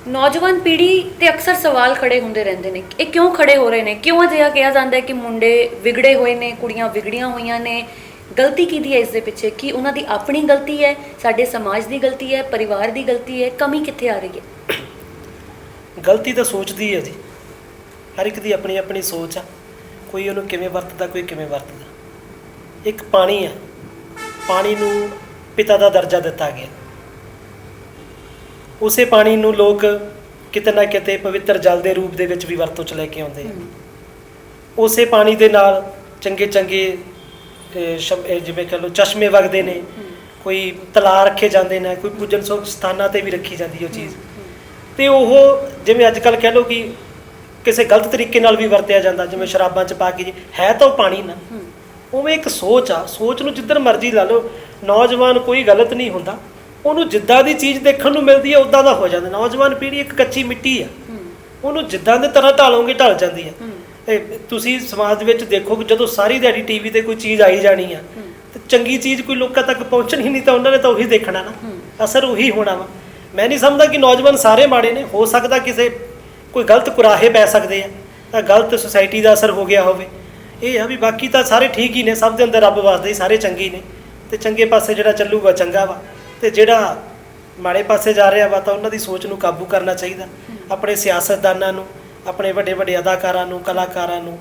ਨੌਜਵਾਨ ਪੀੜ੍ਹੀ ਤੇ ਅਕਸਰ ਸਵਾਲ ਖੜੇ ਹੁੰਦੇ ਰਹਿੰਦੇ ਨੇ, ਇਹ ਕਿਉਂ ਖੜੇ ਹੋ ਰਹੇ ਨੇ? ਕਿਉਂ ਅਜਿਹਾ ਕਿਹਾ ਜਾਂਦਾ ਹੈ ਕਿ ਮੁੰਡੇ ਵਿਗੜੇ ਹੋਏ ਨੇ, ਕੁੜੀਆਂ ਵਿਗੜੀਆਂ ਹੋਈਆਂ ਨੇ? ਗਲਤੀ ਕਿਹਦੀ ਹੈ ਇਸ ਦੇ ਪਿੱਛੇ? ਕਿ ਉਹਨਾਂ ਦੀ ਆਪਣੀ ਗਲਤੀ ਹੈ, ਸਾਡੇ ਸਮਾਜ ਦੀ ਗਲਤੀ ਹੈ, ਪਰਿਵਾਰ ਦੀ ਗਲਤੀ ਹੈ? ਕਮੀ ਕਿੱਥੇ ਆ ਰਹੀ ਹੈ? ਗਲਤੀ ਤਾਂ ਸੋਚਦੀ ਹੈ ਜੀ, ਹਰ ਇੱਕ ਦੀ ਆਪਣੀ ਆਪਣੀ ਸੋਚ ਆ। ਕੋਈ ਉਹਨੂੰ ਕਿਵੇਂ ਵਰਤਦਾ, ਕੋਈ ਕਿਵੇਂ ਵਰਤਦਾ। ਇੱਕ ਪਾਣੀ ਆ, ਪਾਣੀ ਨੂੰ ਪਿਤਾ ਦਾ ਦਰਜਾ ਦਿੱਤਾ ਗਿਆ। ਉਸੇ ਪਾਣੀ ਨੂੰ ਲੋਕ ਕਿਤੇ ਨਾ ਕਿਤੇ ਪਵਿੱਤਰ ਜਲ ਦੇ ਰੂਪ ਦੇ ਵਿੱਚ ਵੀ ਵਰਤੋਂ 'ਚ ਲੈ ਕੇ ਆਉਂਦੇ ਆ। ਉਸੇ ਪਾਣੀ ਦੇ ਨਾਲ ਚੰਗੇ ਚੰਗੇ ਜਿਵੇਂ ਕਹਿ ਲਓ ਚਸ਼ਮੇ ਵਗਦੇ ਨੇ, ਕੋਈ ਤਲਾਅ ਰੱਖੇ ਜਾਂਦੇ ਨੇ, ਕੋਈ ਪੂਜਨ ਸੋਗ ਸਥਾਨਾਂ 'ਤੇ ਵੀ ਰੱਖੀ ਜਾਂਦੀ ਉਹ ਚੀਜ਼। ਅਤੇ ਉਹ ਜਿਵੇਂ ਅੱਜ ਕੱਲ੍ਹ ਕਹਿ ਲਓ ਕਿ ਕਿਸੇ ਗਲਤ ਤਰੀਕੇ ਨਾਲ ਵੀ ਵਰਤਿਆ ਜਾਂਦਾ, ਜਿਵੇਂ ਸ਼ਰਾਬਾਂ 'ਚ ਪਾ ਕੇ ਜੀ, ਹੈ ਤਾਂ ਉਹ ਪਾਣੀ ਨਾ। ਉਵੇਂ ਇੱਕ ਸੋਚ ਆ, ਸੋਚ ਨੂੰ ਜਿੱਧਰ ਮਰਜ਼ੀ ਲਾ ਲਓ। ਨੌਜਵਾਨ ਕੋਈ ਗਲਤ ਨਹੀਂ ਹੁੰਦਾ, ਉਹਨੂੰ ਜਿੱਦਾਂ ਦੀ ਚੀਜ਼ ਦੇਖਣ ਨੂੰ ਮਿਲਦੀ ਹੈ ਉੱਦਾਂ ਦਾ ਹੋ ਜਾਂਦਾ। ਨੌਜਵਾਨ ਪੀੜ੍ਹੀ ਇੱਕ ਕੱਚੀ ਮਿੱਟੀ ਆ, ਉਹਨੂੰ ਜਿੱਦਾਂ ਦੇ ਤਰ੍ਹਾਂ ਢਾਲੋਗੇ ਢਲ ਜਾਂਦੀ ਆ। ਤੇ ਤੁਸੀਂ ਸਮਾਜ ਵਿੱਚ ਦੇਖੋ ਕਿ ਜਦੋਂ ਸਾਰੀ ਦਿਹਾੜੀ ਟੀਵੀ ਤੇ ਕੋਈ ਚੀਜ਼ ਆਈ ਜਾਣੀ ਆ, ਤੇ ਚੰਗੀ ਚੀਜ਼ ਕੋਈ ਲੋਕਾਂ ਤੱਕ ਪਹੁੰਚਣੀ ਨਹੀਂ, ਤਾਂ ਉਹਨਾਂ ਨੇ ਤਾਂ ਉਹੀ ਦੇਖਣਾ ਨਾ, ਅਸਰ ਉਹੀ ਹੋਣਾ ਵਾ। ਮੈਂ ਨਹੀਂ ਸਮਝਦਾ ਕਿ ਨੌਜਵਾਨ ਸਾਰੇ ਮਾੜੇ ਨੇ। ਹੋ ਸਕਦਾ ਕਿਸੇ ਕੋਈ ਗਲਤ ਕੁਰਾਹੇ ਪੈ ਸਕਦੇ ਆ, ਤਾਂ ਗਲਤ ਸੁਸਾਇਟੀ ਦਾ ਅਸਰ ਹੋ ਗਿਆ ਹੋਵੇ। ਇਹ ਆ ਵੀ ਬਾਕੀ ਤਾਂ ਸਾਰੇ ਠੀਕ ਹੀ ਨੇ, ਸਭ ਦੇ ਅੰਦਰ ਰੱਬ ਵਸਦਾ ਹੀ, ਸਾਰੇ ਚੰਗੇ ਨੇ। ਤੇ ਚੰਗੇ ਪਾਸੇ ਜਿਹੜਾ ਚੱਲੂਗਾ ਚੰਗਾ ਵਾ, ਤੇ ਜਿਹੜਾ ਮਾੜੇ ਪਾਸੇ ਜਾ ਰਿਹਾ ਵਾ ਤਾਂ ਉਹਨਾਂ ਦੀ ਸੋਚ ਨੂੰ ਕਾਬੂ ਕਰਨਾ ਚਾਹੀਦਾ। ਆਪਣੇ ਸਿਆਸਤਦਾਨਾਂ ਨੂੰ, ਆਪਣੇ ਵੱਡੇ ਵੱਡੇ ਅਦਾਕਾਰਾਂ ਨੂੰ, ਕਲਾਕਾਰਾਂ ਨੂੰ,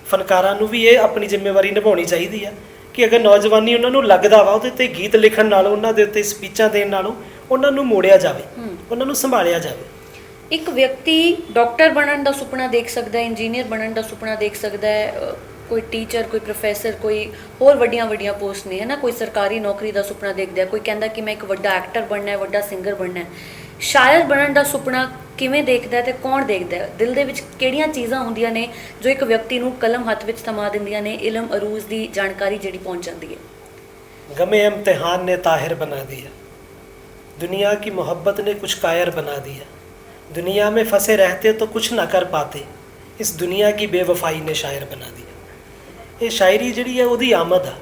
ਫਨਕਾਰਾਂ ਨੂੰ ਵੀ ਇਹ ਆਪਣੀ ਜ਼ਿੰਮੇਵਾਰੀ ਨਿਭਾਉਣੀ ਚਾਹੀਦੀ ਆ ਕਿ ਅਗਰ ਨੌਜਵਾਨੀ ਉਹਨਾਂ ਨੂੰ ਲੱਗਦਾ ਵਾ, ਉਹਦੇ 'ਤੇ ਗੀਤ ਲਿਖਣ ਨਾਲੋਂ, ਉਹਨਾਂ ਦੇ ਉੱਤੇ ਸਪੀਚਾਂ ਦੇਣ ਨਾਲੋਂ ਉਹਨਾਂ ਨੂੰ ਮੋੜਿਆ ਜਾਵੇ, ਉਹਨਾਂ ਨੂੰ ਸੰਭਾਲਿਆ ਜਾਵੇ। ਇੱਕ ਵਿਅਕਤੀ ਡਾਕਟਰ ਬਣਨ ਦਾ ਸੁਪਨਾ ਦੇਖ ਸਕਦਾ ਹੈ, ਇੰਜੀਨੀਅਰ ਬਣਨ ਦਾ ਸੁਪਨਾ ਦੇਖ ਸਕਦਾ ਹੈ, ਕੋਈ ਟੀਚਰ, ਕੋਈ ਪ੍ਰੋਫੈਸਰ, ਕੋਈ ਹੋਰ ਵੱਡੀਆਂ ਵੱਡੀਆਂ ਪੋਸਟ ਨੇ, ਹੈ ਨਾ, ਕੋਈ ਸਰਕਾਰੀ ਨੌਕਰੀ ਦਾ ਸੁਪਨਾ ਦੇਖਦਾ ਹੈ, ਕੋਈ ਕਹਿੰਦਾ ਕਿ ਮੈਂ ਇੱਕ ਵੱਡਾ ਐਕਟਰ ਬਣਨਾ ਹੈ, ਵੱਡਾ ਸਿੰਗਰ ਬਣਨਾ ਹੈ। ਸ਼ਾਇਰ ਬਣਨ ਦਾ ਸੁਪਨਾ ਕਿਵੇਂ ਦੇਖਦਾ ਹੈ ਤੇ ਕੌਣ ਦੇਖਦਾ ਹੈ? ਦਿਲ ਦੇ ਵਿੱਚ ਕਿਹੜੀਆਂ ਚੀਜ਼ਾਂ ਹੁੰਦੀਆਂ ਨੇ ਜੋ ਇੱਕ ਵਿਅਕਤੀ ਨੂੰ ਕਲਮ ਹੱਥ ਵਿੱਚ ਥਮਾ ਦਿੰਦੀਆਂ ਨੇ, ਇਲਮ ਅਰੂਜ਼ ਦੀ ਜਾਣਕਾਰੀ ਜਿਹੜੀ ਪਹੁੰਚ ਜਾਂਦੀ ਹੈ? ਗਮੇ ਇम्तिहान ने ताहिर बना दिया, दुनिया की मोहब्बत ने कुछ कायर बना दिया, दुनिया में फंसे रहते तो कुछ ना कर पाते, इस दुनिया की बेवफाई ने शायर बना दिया। ਇਹ ਸ਼ਾਇਰੀ ਜਿਹੜੀ ਹੈ ਉਹਦੀ ਆਮਦ ਆ।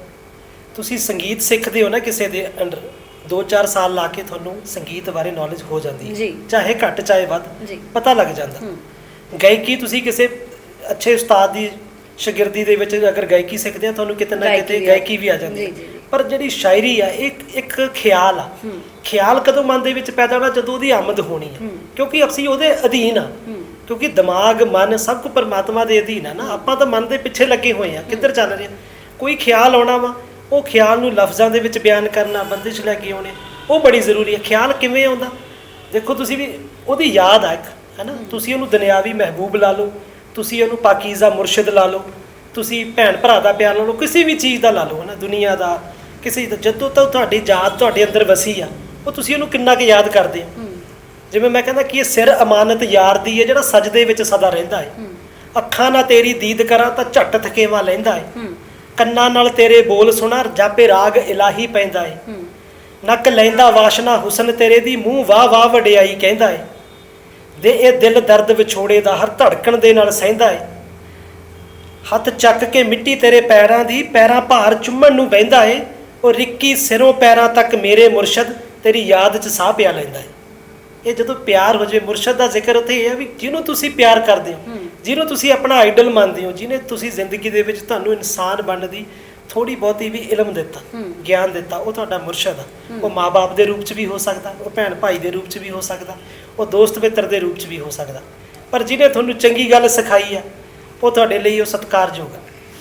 ਤੁਸੀਂ ਸੰਗੀਤ ਸਿੱਖਦੇ ਹੋ ਨਾ ਕਿਸੇ ਦੇ ਅੰਡਰ, 2-4 ਸਾਲ ਲਾ ਕੇ ਤੁਹਾਨੂੰ ਸੰਗੀਤ ਬਾਰੇ ਨੌਲੇਜ ਹੋ ਜਾਂਦੀ ਹੈ, ਚਾਹੇ ਘੱਟ ਚਾਹੇ ਵੱਧ, ਪਤਾ ਲੱਗ ਜਾਂਦਾ। ਗਾਇਕੀ ਤੁਸੀਂ ਕਿਸੇ ਅੱਛੇ ਉਸਤਾਦ ਦੀ ਸ਼ਾਗਿਰਦੀ ਦੇ ਵਿੱਚ ਅਗਰ ਗਾਇਕੀ ਸਿੱਖਦੇ ਆ, ਤੁਹਾਨੂੰ ਕਿਤੇ ਨਾ ਕਿਤੇ ਗਾਇਕੀ ਵੀ ਆ ਜਾਂਦੀ ਹੈ। ਪਰ ਜਿਹੜੀ ਸ਼ਾਇਰੀ ਆ ਇੱਕ ਖਿਆਲ ਆ। ਖਿਆਲ ਕਦੋਂ ਮਨ ਦੇ ਵਿੱਚ ਪੈਦਾ ਹੋਣਾ? ਜਦੋਂ ਉਹਦੀ ਆਮਦ ਹੋਣੀ ਆ, ਕਿਉਂਕਿ ਅਸੀਂ ਉਹਦੇ ਅਧੀਨ ਆ। ਕਿਉਂਕਿ ਦਿਮਾਗ, ਮਨ ਸਭ ਕੁਝ ਪਰਮਾਤਮਾ ਦੇ ਅਧੀਨ ਆ ਨਾ। ਆਪਾਂ ਤਾਂ ਮਨ ਦੇ ਪਿੱਛੇ ਲੱਗੇ ਹੋਏ ਆ, ਕਿੱਧਰ ਚੱਲ ਰਹੇ ਆ। ਕੋਈ ਖਿਆਲ ਆਉਣਾ ਵਾ, ਉਹ ਖਿਆਲ ਨੂੰ ਲਫ਼ਜ਼ਾਂ ਦੇ ਵਿੱਚ ਬਿਆਨ ਕਰਨਾ, ਬੰਦਿਸ਼ ਲੈ ਕੇ ਆਉਣੇ, ਉਹ ਬੜੀ ਜ਼ਰੂਰੀ ਹੈ। ਖਿਆਲ ਕਿਵੇਂ ਆਉਂਦਾ? ਦੇਖੋ ਤੁਸੀਂ ਵੀ ਉਹਦੀ ਯਾਦ ਆ ਇੱਕ, ਹੈ ਨਾ। ਤੁਸੀਂ ਉਹਨੂੰ ਦੁਨਿਆਵੀ ਮਹਿਬੂਬ ਲਾ ਲਓ, ਤੁਸੀਂ ਉਹਨੂੰ ਪਾਕੀਜ਼ਾ ਮੁਰਸ਼ਿਦ ਲਾ ਲਓ, ਤੁਸੀਂ ਭੈਣ ਭਰਾ ਦਾ ਪਿਆਰ ਲਾ ਲਓ, ਕਿਸੇ ਵੀ ਚੀਜ਼ ਦਾ ਲਾ ਲਓ, ਹੈ ਨਾ, ਦੁਨੀਆ ਦਾ ਕਿਸੇ ਦਾ। ਜਦੋਂ ਤੱਕ ਤੁਹਾਡੀ ਯਾਦ ਤੁਹਾਡੇ ਅੰਦਰ ਵਸੀ ਆ, ਉਹ ਤੁਸੀਂ ਉਹਨੂੰ ਕਿੰਨਾ ਕੁ ਯਾਦ ਕਰਦੇ ਹੋ। ਜਿਵੇਂ ਮੈਂ ਕਹਿੰਦਾ ਕਿ ਇਹ ਸਿਰ ਅਮਾਨਤ ਯਾਰ ਦੀ ਹੈ ਜਿਹੜਾ ਸਜਦੇ ਵਿੱਚ ਸਦਾ ਰਹਿੰਦਾ ਹੈ। ਅੱਖਾਂ ਨਾਲ ਤੇਰੀ ਦੀਦ ਕਰਾਂ ਤਾਂ ਝੱਟ ਥਕੇਵਾ ਲੈਂਦਾ ਹੈ, ਕੰਨਾਂ ਨਾਲ ਤੇਰੇ ਬੋਲ ਸੁਣਾ ਜਾਪੇ ਰਾਗ ਇਲਾਹੀ ਪੈਂਦਾ ਹੈ, ਨੱਕ ਲੈਂਦਾ ਵਾਸ਼ਨਾ ਹੁਸਨ ਤੇਰੇ ਦੀ ਮੂੰਹ ਵਾਹ ਵਾਹ ਵਡਿਆਈ ਕਹਿੰਦਾ ਹੈ, ਦੇ ਇਹ ਦਿਲ ਦਰਦ ਵਿਛੋੜੇ ਦਾ ਹਰ ਧੜਕਣ ਦੇ ਨਾਲ ਸਹਿੰਦਾ ਹੈ, ਹੱਥ ਚੱਕ ਕੇ ਮਿੱਟੀ ਤੇਰੇ ਪੈਰਾਂ ਦੀ ਪੈਰਾਂ ਭਾਰ ਚੁੰਮਣ ਨੂੰ ਬਹਿੰਦਾ ਹੈ, ਉਹ ਰਿੱਕੀ ਸਿਰੋਂ ਪੈਰਾਂ ਤੱਕ ਮੇਰੇ ਮੁਰਸ਼ਦ ਤੇਰੀ ਯਾਦ 'ਚ ਸਾਹ ਪਿਆ ਲੈਂਦਾ ਹੈ। ਇਹ ਜਦੋਂ ਪਿਆਰ ਹੋ ਜਾਵੇ, ਮੁਰਸ਼ਦ ਦਾ ਜ਼ਿਕਰ ਉੱਥੇ ਇਹ ਹੈ ਵੀ ਜਿਹਨੂੰ ਤੁਸੀਂ ਪਿਆਰ ਕਰਦੇ ਹੋ, ਜਿਹਨੂੰ ਤੁਸੀਂ ਆਪਣਾ ਆਈਡਲ ਮੰਨਦੇ ਹੋ, ਜਿਹਨੇ ਤੁਸੀਂ ਜ਼ਿੰਦਗੀ ਦੇ ਵਿੱਚ ਤੁਹਾਨੂੰ ਇਨਸਾਨ ਬਣਨ ਦੀ ਥੋੜੀ ਬਹੁਤੀ ਵੀ ਇਲਮ ਦਿੱਤਾ, ਗਿਆਨ ਦਿੱਤਾ, ਉਹ ਤੁਹਾਡਾ ਮੁਰਸ਼ਦ ਆ। ਉਹ ਮਾਂ-ਬਾਪ ਦੇ ਰੂਪ 'ਚ ਵੀ ਹੋ ਸਕਦਾ, ਉਹ ਭੈਣ ਭਾਈ ਦੇ ਰੂਪ 'ਚ ਵੀ ਹੋ ਸਕਦਾ, ਉਹ ਦੋਸਤ ਮਿੱਤਰ ਦੇ ਰੂਪ 'ਚ ਵੀ ਹੋ ਸਕਦਾ। ਪਰ ਜਿਹਨੇ ਤੁਹਾਨੂੰ ਚੰਗੀ ਗੱਲ ਸਿਖਾਈ ਆ ਉਹ ਤੁਹਾਡੇ ਲਈ ਉਹ ਸਤਿਕਾਰਯੋਗ ਆ।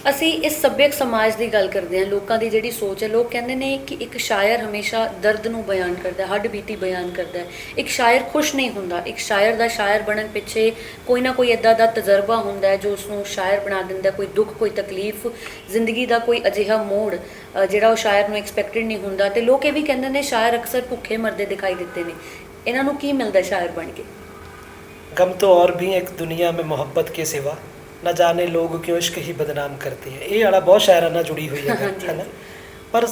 ਅਸੀਂ ਇਸ ਸੱਭਿਅਕ ਸਮਾਜ ਦੀ ਗੱਲ ਕਰਦੇ ਹਾਂ। ਲੋਕਾਂ ਦੀ ਜਿਹੜੀ ਸੋਚ ਹੈ, ਲੋਕ ਕਹਿੰਦੇ ਨੇ ਕਿ ਇੱਕ ਸ਼ਾਇਰ ਹਮੇਸ਼ਾ ਦਰਦ ਨੂੰ ਬਿਆਨ ਕਰਦਾ ਹੈ, ਹੱਡ ਬੀਤੀ ਬਿਆਨ ਕਰਦਾ ਹੈ। ਇੱਕ ਸ਼ਾਇਰ ਖੁਸ਼ ਨਹੀਂ ਹੁੰਦਾ। ਇੱਕ ਸ਼ਾਇਰ ਦਾ ਸ਼ਾਇਰ ਬਣਨ ਪਿੱਛੇ ਕੋਈ ਨਾ ਕੋਈ ਇੱਦਾਂ ਦਾ ਤਜਰਬਾ ਹੁੰਦਾ ਹੈ ਜੋ ਉਸਨੂੰ ਸ਼ਾਇਰ ਬਣਾ ਦਿੰਦਾ। ਕੋਈ ਦੁੱਖ, ਕੋਈ ਤਕਲੀਫ, ਜ਼ਿੰਦਗੀ ਦਾ ਕੋਈ ਅਜਿਹਾ ਮੋੜ ਜਿਹੜਾ ਉਹ ਸ਼ਾਇਰ ਨੂੰ ਐਕਸਪੈਕਟਡ ਨਹੀਂ ਹੁੰਦਾ। ਤੇ ਲੋਕ ਇਹ ਵੀ ਕਹਿੰਦੇ ਨੇ ਸ਼ਾਇਰ ਅਕਸਰ ਭੁੱਖੇ ਮਰਦੇ ਦਿਖਾਈ ਦਿੱਤੇ ਨੇ। ਇਹਨਾਂ ਨੂੰ ਕੀ ਮਿਲਦਾ ਸ਼ਾਇਰ ਬਣ ਕੇ? गम तो और भी एक दुनिया में मोहब्बत के सिवा न जाने लोग क्यों इश्क ही बदनाम करते हैं। ये वाला बहुत शायरां ਨਾਲ जुड़ी हुई है ना। पर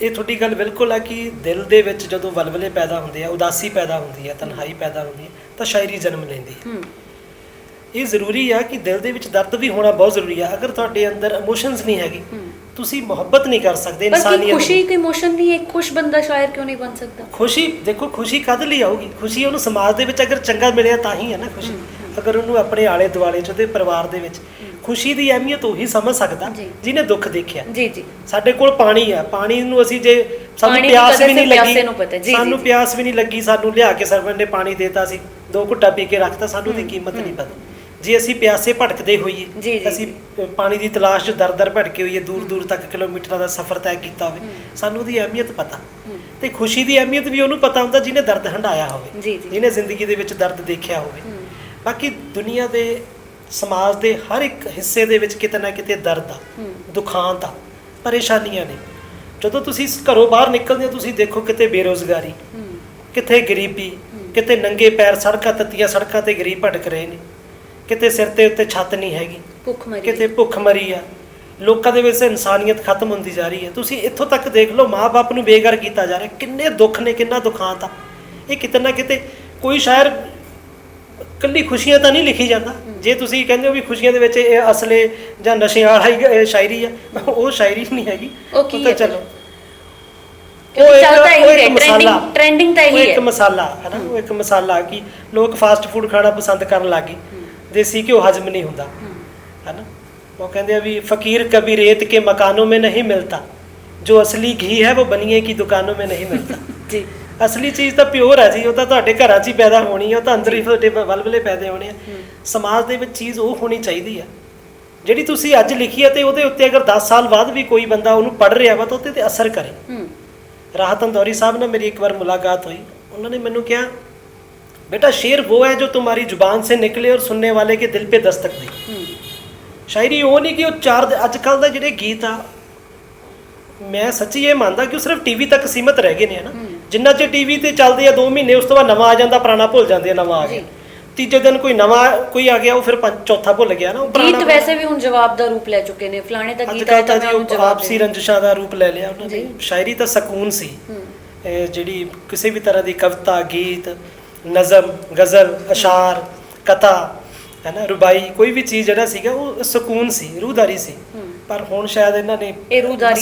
ਇਹ ਤੁਹਾਡੀ ਗੱਲ ਬਿਲਕੁਲ ਆ ਕਿ ਦਿਲ ਦੇ ਵਿੱਚ ਜਦੋਂ ਵਲਵਲੇ ਪੈਦਾ ਹੁੰਦੇ ਆ, ਉਦਾਸੀ ਪੈਦਾ ਹੁੰਦੀ ਹੈ, ਤਨਹਾਈ ਪੈਦਾ ਹੁੰਦੀ ਹੈ, ਤਾਂ ਸ਼ਾਇਰੀ ਜਨਮ ਲੈਂਦੀ ਹੈ। ਇਹ ਜ਼ਰੂਰੀ ਆ ਕਿ ਦਿਲ ਦੇ ਵਿੱਚ ਦਰਦ ਵੀ ਹੋਣਾ ਬਹੁਤ ਜ਼ਰੂਰੀ ਆ। ਅਗਰ ਤੁਹਾਡੇ ਅੰਦਰ ਇਮੋਸ਼ਨਸ ਨਹੀਂ ਹੈਗੀ, ਤੁਸੀਂ ਮੁਹੱਬਤ ਨਹੀਂ ਕਰ ਸਕਦੇ ਇਨਸਾਨੀਅਤ। ਖੁਸ਼ੀ ਕੋਈ ਇਮੋਸ਼ਨ ਨਹੀਂ ਹੈ। ਇੱਕ ਖੁਸ਼ ਬੰਦਾ ਸ਼ਾਇਰ ਕਿਉਂ ਨਹੀਂ ਬਣ ਸਕਦਾ? ਖੁਸ਼ੀ ਦੇਖੋ, ਖੁਸ਼ੀ ਕਦ ਲਈ ਆਊਗੀ? ਖੁਸ਼ੀ ਉਹਨੂੰ ਸਮਾਜ ਦੇ ਵਿੱਚ ਅਗਰ ਚੰਗਾ ਮਿਲਿਆ ਤਾਂ ਹੀ ਹੈ ਨਾ ਖੁਸ਼ੀ। ਅਗਰ ਉਹਨੂੰ ਆਪਣੇ ਆਲੇ ਦੁਆਲੇ 'ਚ, ਉਹਦੇ ਪਰਿਵਾਰ ਦੇ ਵਿੱਚ ਖੁਸ਼ੀ ਦੀ ਅਹਿਮੀਅਤ ਉਹੀ ਸਮਝ ਸਕਦਾ ਜਿਹਨੇ ਦੁੱਖ ਦੇਖਿਆ। ਜੀ ਜੀ। ਸਾਡੇ ਕੋਲ ਪਾਣੀ ਆ, ਪਾਣੀ ਨੂੰ ਅਸੀਂ ਜੇ ਸਾਨੂੰ ਪਿਆਸ ਵੀ ਨਹੀਂ ਲੱਗੀ, ਸਾਨੂੰ ਪਿਆਸ ਵੀ ਨਹੀਂ ਲੱਗੀ, ਸਾਨੂੰ ਲਿਆ ਕੇ ਸਰਵਰ ਨੇ ਪਾਣੀ ਦੇਤਾ, ਅਸੀਂ 2 ਘੁੱਟਾਂ ਪੀ ਕੇ ਰੱਖਤਾ, ਸਾਨੂੰ ਉਹਦੀ ਕੀਮਤ ਨਹੀਂ ਪਤਾ। ਜੇ ਅਸੀਂ ਪਿਆਸੇ ਭਟਕਦੇ ਹੋਈਏ, ਅਸੀਂ ਪਾਣੀ ਦੀ ਤਲਾਸ਼ 'ਚ ਦਰ ਭਟਕੇ ਹੋਈਏ, ਦੂਰ ਦੂਰ ਤੱਕ ਕਿਲੋਮੀਟਰਾਂ ਦਾ ਸਫ਼ਰ ਤੈਅ ਕੀਤਾ ਹੋਵੇ, ਸਾਨੂੰ ਉਹਦੀ ਅਹਿਮੀਅਤ ਪਤਾ। ਤੇ ਖੁਸ਼ੀ ਦੀ ਅਹਿਮੀਅਤ ਵੀ ਉਹਨੂੰ ਪਤਾ ਹੁੰਦਾ ਜਿਹਨੇ ਦਰਦ ਹੰਢਾਇਆ ਹੋਵੇ, ਜਿਹਨੇ ਜ਼ਿੰਦਗੀ ਦੇ ਵਿੱਚ ਦਰਦ ਦੇਖਿਆ ਹੋਵੇ। ਬਾਕੀ ਦੁਨੀਆ ਦੇ ਸਮਾਜ ਦੇ ਹਰ ਇੱਕ ਹਿੱਸੇ ਦੇ ਵਿੱਚ ਕਿਤੇ ਨਾ ਕਿਤੇ ਦਰਦ ਆ, ਦੁਖਾਂਤ ਆ, ਪਰੇਸ਼ਾਨੀਆਂ ਨੇ। ਜਦੋਂ ਤੁਸੀਂ ਘਰੋਂ ਬਾਹਰ ਨਿਕਲਦੇ ਹੋ, ਤੁਸੀਂ ਦੇਖੋ ਕਿਤੇ ਬੇਰੁਜ਼ਗਾਰੀ, ਕਿਤੇ ਗਰੀਬੀ, ਕਿਤੇ ਨੰਗੇ ਪੈਰ ਸੜਕਾਂ, ਤੱਤੀਆਂ ਸੜਕਾਂ ਤੇ ਗਰੀਬ ਭਟਕ ਰਹੇ ਨੇ, ਕਿਤੇ ਸਿਰ ਤੇ ਉੱਤੇ ਛੱਤ ਨਹੀਂ ਹੈਗੀ, ਕਿਤੇ ਭੁੱਖਮਰੀ ਆ। ਲੋਕਾਂ ਦੇ ਵਿੱਚ ਇਨਸਾਨੀਅਤ ਖਤਮ ਹੁੰਦੀ ਜਾ ਰਹੀ ਹੈ। ਤੁਸੀਂ ਇੱਥੋਂ ਤੱਕ ਦੇਖ ਲਓ, ਮਾਂ-ਬਾਪ ਨੂੰ ਬੇਘਰ ਕੀਤਾ ਜਾ ਰਿਹਾ। ਕਿੰਨੇ ਦੁੱਖ ਨੇ, ਕਿੰਨਾ ਦੁਖਾਂਤ ਆ। ਇਹ ਕਿਤੇ ਨਾ ਕਿਤੇ ਕੋਈ ਸ਼ਾਇਰ ਇਕੱਲੀ ਖੁਸ਼ੀਆਂ ਤਾਂ ਨਹੀਂ ਲਿਖੀ ਜਾਂਦਾ। ਜੇ ਤੁਸੀਂ ਕਹਿੰਦੇ ਹੋ ਵੀ ਖੁਸ਼ੀਆਂ ਦੇ ਵਿੱਚ ਇਹ ਅਸਲੇ ਜਾਂ ਨਸ਼ੇ ਵਾਲਾ ਹੀ ਸ਼ਾਇਰੀ ਆ, ਉਹ ਸ਼ਾਇਰੀ ਨਹੀਂ ਹੈਗੀ। ਉਹ ਤਾਂ ਚਲੋ ਟ੍ਰੈਂਡਿੰਗ ਤਾਂ ਇਹੀ ਹੈ, ਇੱਕ ਮਸਾਲਾ ਹੈ ਨਾ। ਉਹ ਇੱਕ ਮਸਾਲਾ ਕਿ ਲੋਕ ਫਾਸਟ ਫੂਡ ਖਾਣਾ ਪਸੰਦ ਕਰਨ ਲੱਗ ਗਏ, ਦੇਸੀ ਘਿਓ ਹਜ਼ਮ ਨਹੀਂ ਹੁੰਦਾ ਹੈ ਨਾ। ਉਹ ਕਹਿੰਦੇ ਆ ਵੀ ਫਕੀਰ ਕभी रेत के मकानों में नहीं मिलता, जो असली घी है वो बनिए की दुकानों में नहीं मिलता। ਜੀ ਅਸਲੀ ਚੀਜ਼ ਤਾਂ ਪਿਓਰ ਹੈ ਜੀ, ਉਹ ਤਾਂ ਤੁਹਾਡੇ ਘਰਾਂ 'ਚ ਹੀ ਪੈਦਾ ਹੋਣੀ ਆ, ਉਹ ਤਾਂ ਅੰਦਰ ਹੀ ਤੁਹਾਡੇ ਵਲਵਲੇ ਪੈਦੇ ਹੋਣੇ ਆ। ਸਮਾਜ ਦੇ ਵਿੱਚ ਚੀਜ਼ ਉਹ ਹੋਣੀ ਚਾਹੀਦੀ ਆ ਜਿਹੜੀ ਤੁਸੀਂ ਅੱਜ ਲਿਖੀ ਆ, ਤੇ ਉਹਦੇ ਉੱਤੇ ਅਗਰ 10 ਸਾਲ ਬਾਅਦ ਵੀ ਕੋਈ ਬੰਦਾ ਉਹਨੂੰ ਪੜ੍ਹ ਰਿਹਾ ਵਾ ਤਾਂ ਉਹਦੇ ਤੇ ਅਸਰ ਕਰੇ। ਰਾਹਤ ਅੰਦੌਰੀ ਸਾਹਿਬ ਨਾਲ ਮੇਰੀ ਇੱਕ ਵਾਰ ਮੁਲਾਕਾਤ ਹੋਈ। ਉਹਨਾਂ ਨੇ ਮੈਨੂੰ ਕਿਹਾ, बेटा शेर वो है जो तुम्हारी जुबान से निकले और सुनने वाले के दिल पे दस्तक दे। शायरी वो नहीं कि वो चार अजकल के ਜਿਹੜੇ ਗੀਤ ਆ, ਮੈਂ ਸੱਚੀ ਇਹ ਮੰਨਦਾ ਕਿ ਉਹ ਸਿਰਫ ਟੀਵੀ ਤੱਕ ਸੀਮਤ ਰਹਿ ਗਏ ਨੇ ਹਨਾ। ਜਿੰਨਾ ਚਿਰ ਟੀਵੀ ਤੇ ਚੱਲਦੇ ਆ 2 ਮਹੀਨੇ, ਉਸ ਤੋਂ ਬਾਅਦ ਨਵਾਂ ਆ ਜਾਂਦਾ, ਪੁਰਾਣਾ ਭੁੱਲ ਜਾਂਦੇ ਆ, ਨਵਾਂ ਆ ਗਿਆ। ਤੀਜੇ ਦਿਨ ਕੋਈ ਨਵਾਂ ਕੋਈ ਆ ਗਿਆ, ਉਹ ਫਿਰ ਚੌਥਾ ਭੁੱਲ ਗਿਆ ਨਾ। ਗੀਤ ਵੈਸੇ ਵੀ ਹੁਣ ਜਵਾਬ ਦਾ ਰੂਪ ਲੈ ਚੁੱਕੇ ਨੇ। ਫਲਾਣੇ ਦਾ ਗੀਤ ਆਇਆ ਤਾਂ ਉਹ ਆਪਸੀ ਰੰਜਿਸ਼ਾਂ ਦਾ ਰੂਪ ਲੈ ਲਿਆ ਉਹਨਾਂ ਨੇ। ਸ਼ਾਇਰੀ ਤਾਂ ਸਕੂਨ ਸੀ, ਜਿਹੜੀ ਕਿਸੇ ਵੀ ਤਰ੍ਹਾਂ ਦੀ ਕਵਿਤਾ, ਗੀਤ, ਨਜ਼ਮ, ਗਜ਼ਲ, ਅਸ਼ਾਰ, ਕਥਾ ਹੈ ਨਾ, ਰੁਬਾਈ, ਕੋਈ ਵੀ ਚੀਜ਼ ਜਿਹੜਾ ਸੀਗਾ ਉਹ ਸਕੂਨ ਸੀ, ਰੂਹਦਾਰੀ ਸੀ। ਪਰ ਹੁਣ ਸ਼ਾਇਦ ਇਹਨਾਂ ਨੇ ਇਹ ਰੂਹਦਾਰੀ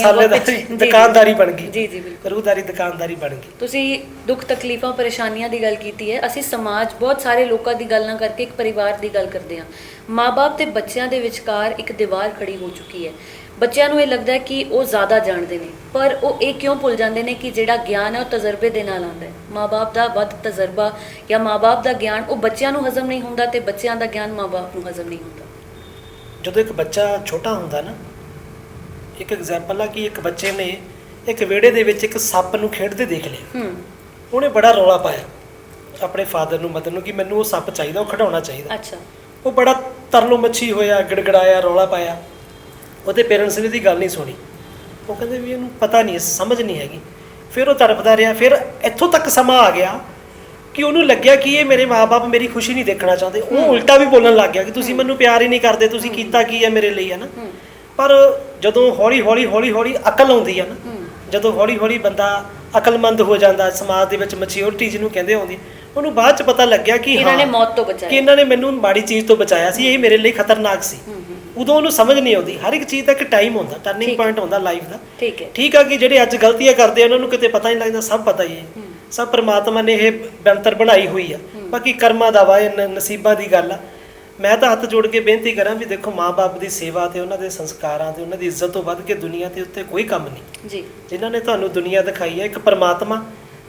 ਦੁਕਾਨਦਾਰੀ ਬਣ ਗਈ। ਜੀ ਜੀ ਬਿਲਕੁਲ, ਰੂਹਦਾਰੀ ਦੁਕਾਨਦਾਰੀ ਬਣ ਗਈ। ਤੁਸੀਂ ਦੁੱਖ ਤਕਲੀਫਾਂ ਪਰੇਸ਼ਾਨੀਆਂ ਦੀ ਗੱਲ ਕੀਤੀ ਹੈ। ਅਸੀਂ ਸਮਾਜ ਬਹੁਤ ਸਾਰੇ ਲੋਕਾਂ ਦੀ ਗੱਲ ਨਾ ਕਰਕੇ ਇੱਕ ਪਰਿਵਾਰ ਦੀ ਗੱਲ ਕਰਦੇ ਹਾਂ। ਮਾਂ-ਬਾਪ ਤੇ ਬੱਚਿਆਂ ਦੇ ਵਿਚਕਾਰ ਇੱਕ ਦੀਵਾਰ ਖੜੀ ਹੋ ਚੁੱਕੀ ਹੈ। ਬੱਚਿਆਂ ਨੂੰ ਇਹ ਲੱਗਦਾ ਹੈ ਕਿ ਉਹ ਜ਼ਿਆਦਾ ਜਾਣਦੇ ਨੇ, ਪਰ ਉਹ ਇਹ ਕਿਉਂ ਭੁੱਲ ਜਾਂਦੇ ਨੇ ਕਿ ਜਿਹੜਾ ਗਿਆਨ ਹੈ ਉਹ ਤਜਰਬੇ ਦੇ ਨਾਲ ਆਉਂਦਾ ਹੈ। ਮਾਂ-ਬਾਪ ਦਾ ਵੱਧ ਤਜਰਬਾ ਜਾਂ ਮਾਂ-ਬਾਪ ਦਾ ਗਿਆਨ ਉਹ ਬੱਚਿਆਂ ਨੂੰ ਹਜ਼ਮ ਨਹੀਂ ਹੁੰਦਾ, ਤੇ ਬੱਚਿਆਂ ਦਾ ਗਿਆਨ ਮਾਂ-ਬਾਪ ਨੂੰ ਹਜ਼ਮ ਨਹੀਂ ਹੁੰਦਾ। ਜਦੋਂ ਇੱਕ ਬੱਚਾ ਛੋਟਾ ਹੁੰਦਾ ਨਾ, ਇੱਕ ਐਗਜ਼ਾਮਪਲ ਆ ਕਿ ਇੱਕ ਬੱਚੇ ਨੇ ਇੱਕ ਵਿਹੜੇ ਦੇ ਵਿੱਚ ਇੱਕ ਸੱਪ ਨੂੰ ਖੇਡਦੇ ਦੇਖ ਲਿਆ। ਉਹਨੇ ਬੜਾ ਰੌਲਾ ਪਾਇਆ ਆਪਣੇ ਫਾਦਰ ਨੂੰ, ਮਦਰ ਨੂੰ, ਕਿ ਮੈਨੂੰ ਉਹ ਸੱਪ ਚਾਹੀਦਾ, ਉਹ ਖਿਡਾਉਣਾ ਚਾਹੀਦਾ। ਅੱਛਾ। ਉਹ ਬੜਾ ਤਰਲੋ ਮੱਛੀ ਹੋਇਆ, ਗਿੜਗੜਾਇਆ, ਰੌਲਾ ਪਾਇਆ। ਉਹਦੇ ਪੇਰੈਂਟਸ ਨੇ ਇਹਦੀ ਗੱਲ ਨਹੀਂ ਸੁਣੀ। ਉਹ ਕਹਿੰਦੇ ਵੀ ਇਹਨੂੰ ਪਤਾ ਨਹੀਂ, ਸਮਝ ਨਹੀਂ ਹੈਗੀ। ਫਿਰ ਉਹ ਤੜਪਦਾ ਰਿਹਾ। ਫਿਰ ਇੱਥੋਂ ਤੱਕ ਸਮਾਂ ਆ ਗਿਆ ਕਿ ਉਹਨੂੰ ਲੱਗਿਆ ਕਿ ਇਹ ਮੇਰੇ ਮਾਂ-ਬਾਪ ਮੇਰੀ ਖੁਸ਼ੀ ਨਹੀਂ ਦੇਖਣਾ ਚਾਹੁੰਦੇ। ਉਹ ਉਲਟਾ ਵੀ ਬੋਲਣ ਲੱਗ ਗਿਆ ਕਿ ਤੁਸੀਂ ਮੈਨੂੰ ਪਿਆਰ ਹੀ ਨਹੀਂ ਕਰਦੇ, ਤੁਸੀਂ ਕੀਤਾ ਕੀ ਹੈ ਮੇਰੇ ਲਈ, ਹੈ ਨਾ। ਪਰ ਜਦੋਂ ਹੌਲੀ ਹੌਲੀ ਅਕਲ ਆਉਂਦੀ ਹੈ ਨਾ, ਜਦੋਂ ਹੌਲੀ ਬੰਦਾ ਅਕਲਮੰਦ ਹੋ ਜਾਂਦਾ, ਸਮਾਜ ਦੇ ਵਿੱਚ ਮੈਚਿਓਰਿਟੀ ਜਿਹਨੂੰ ਕਹਿੰਦੇ ਆਉਂਦੀ, ਉਹਨੂੰ ਬਾਅਦ 'ਚ ਪਤਾ ਲੱਗਿਆ ਕਿ ਇਹਨਾਂ ਨੇ ਮੌਤ ਤੋਂ ਬਚਾਇਆ, ਕਿ ਇਹਨਾਂ ਨੇ ਮੈਨੂੰ ਮਾੜੀ ਚੀਜ਼ ਤੋਂ ਬਚਾਇਆ ਸੀ, ਇਹ ਮੇਰੇ ਲਈ ਖਤਰਨਾਕ ਸੀ। ਉਦੋਂ ਉਹਨੂੰ ਸਮਝ ਨਹੀਂ ਆਉਂਦੀ। ਹਰ ਇੱਕ ਚੀਜ਼ ਦਾ ਇੱਕ ਟਾਈਮ ਹੁੰਦਾ, ਟਰਨਿੰਗ ਪੁਆਇੰਟ ਹੁੰਦਾ ਲਾਈਫ ਦਾ। ਠੀਕ ਆ ਕਿ ਜਿਹੜੇ ਅੱਜ ਗਲਤੀਆਂ ਕਰਦੇ ਆ ਉਹਨਾਂ ਨੂੰ ਕਿਤੇ ਪਤਾ ਨਹੀਂ ਲੱਗਦਾ, ਸਭ ਪਤਾ ਹੀ ਹੈ। ਸਭ ਪਰਮਾਤਮਾ ਨੇ ਇਹ ਬਣਤਰ ਬਣਾਈ ਹੋਈ ਆ। ਬਾਕੀ ਕਰਮਾਂ ਦਾ ਵਾ, ਨਸੀਬਾਂ ਦੀ ਗੱਲ ਆ। ਮੈਂ ਤਾਂ ਹੱਥ ਜੋੜ ਕੇ ਬੇਨਤੀ ਕਰਾਂ ਵੀ ਦੇਖੋ ਮਾਂ-ਬਾਪ ਦੀ ਸੇਵਾ ਤੇ ਉਹਨਾਂ ਦੇ ਸੰਸਕਾਰਾਂ ਤੇ ਉਹਨਾਂ ਦੀ ਇੱਜ਼ਤ ਤੋਂ ਵੱਧ ਕੇ ਦੁਨੀਆ ਤੇ ਉੱਤੇ ਕੋਈ ਕੰਮ ਨਹੀਂ ਜੀ। ਜਿਨ੍ਹਾਂ ਨੇ ਤੁਹਾਨੂੰ ਦੁਨੀਆ ਦਿਖਾਈ ਹੈ, ਇੱਕ ਪਰਮਾਤਮਾ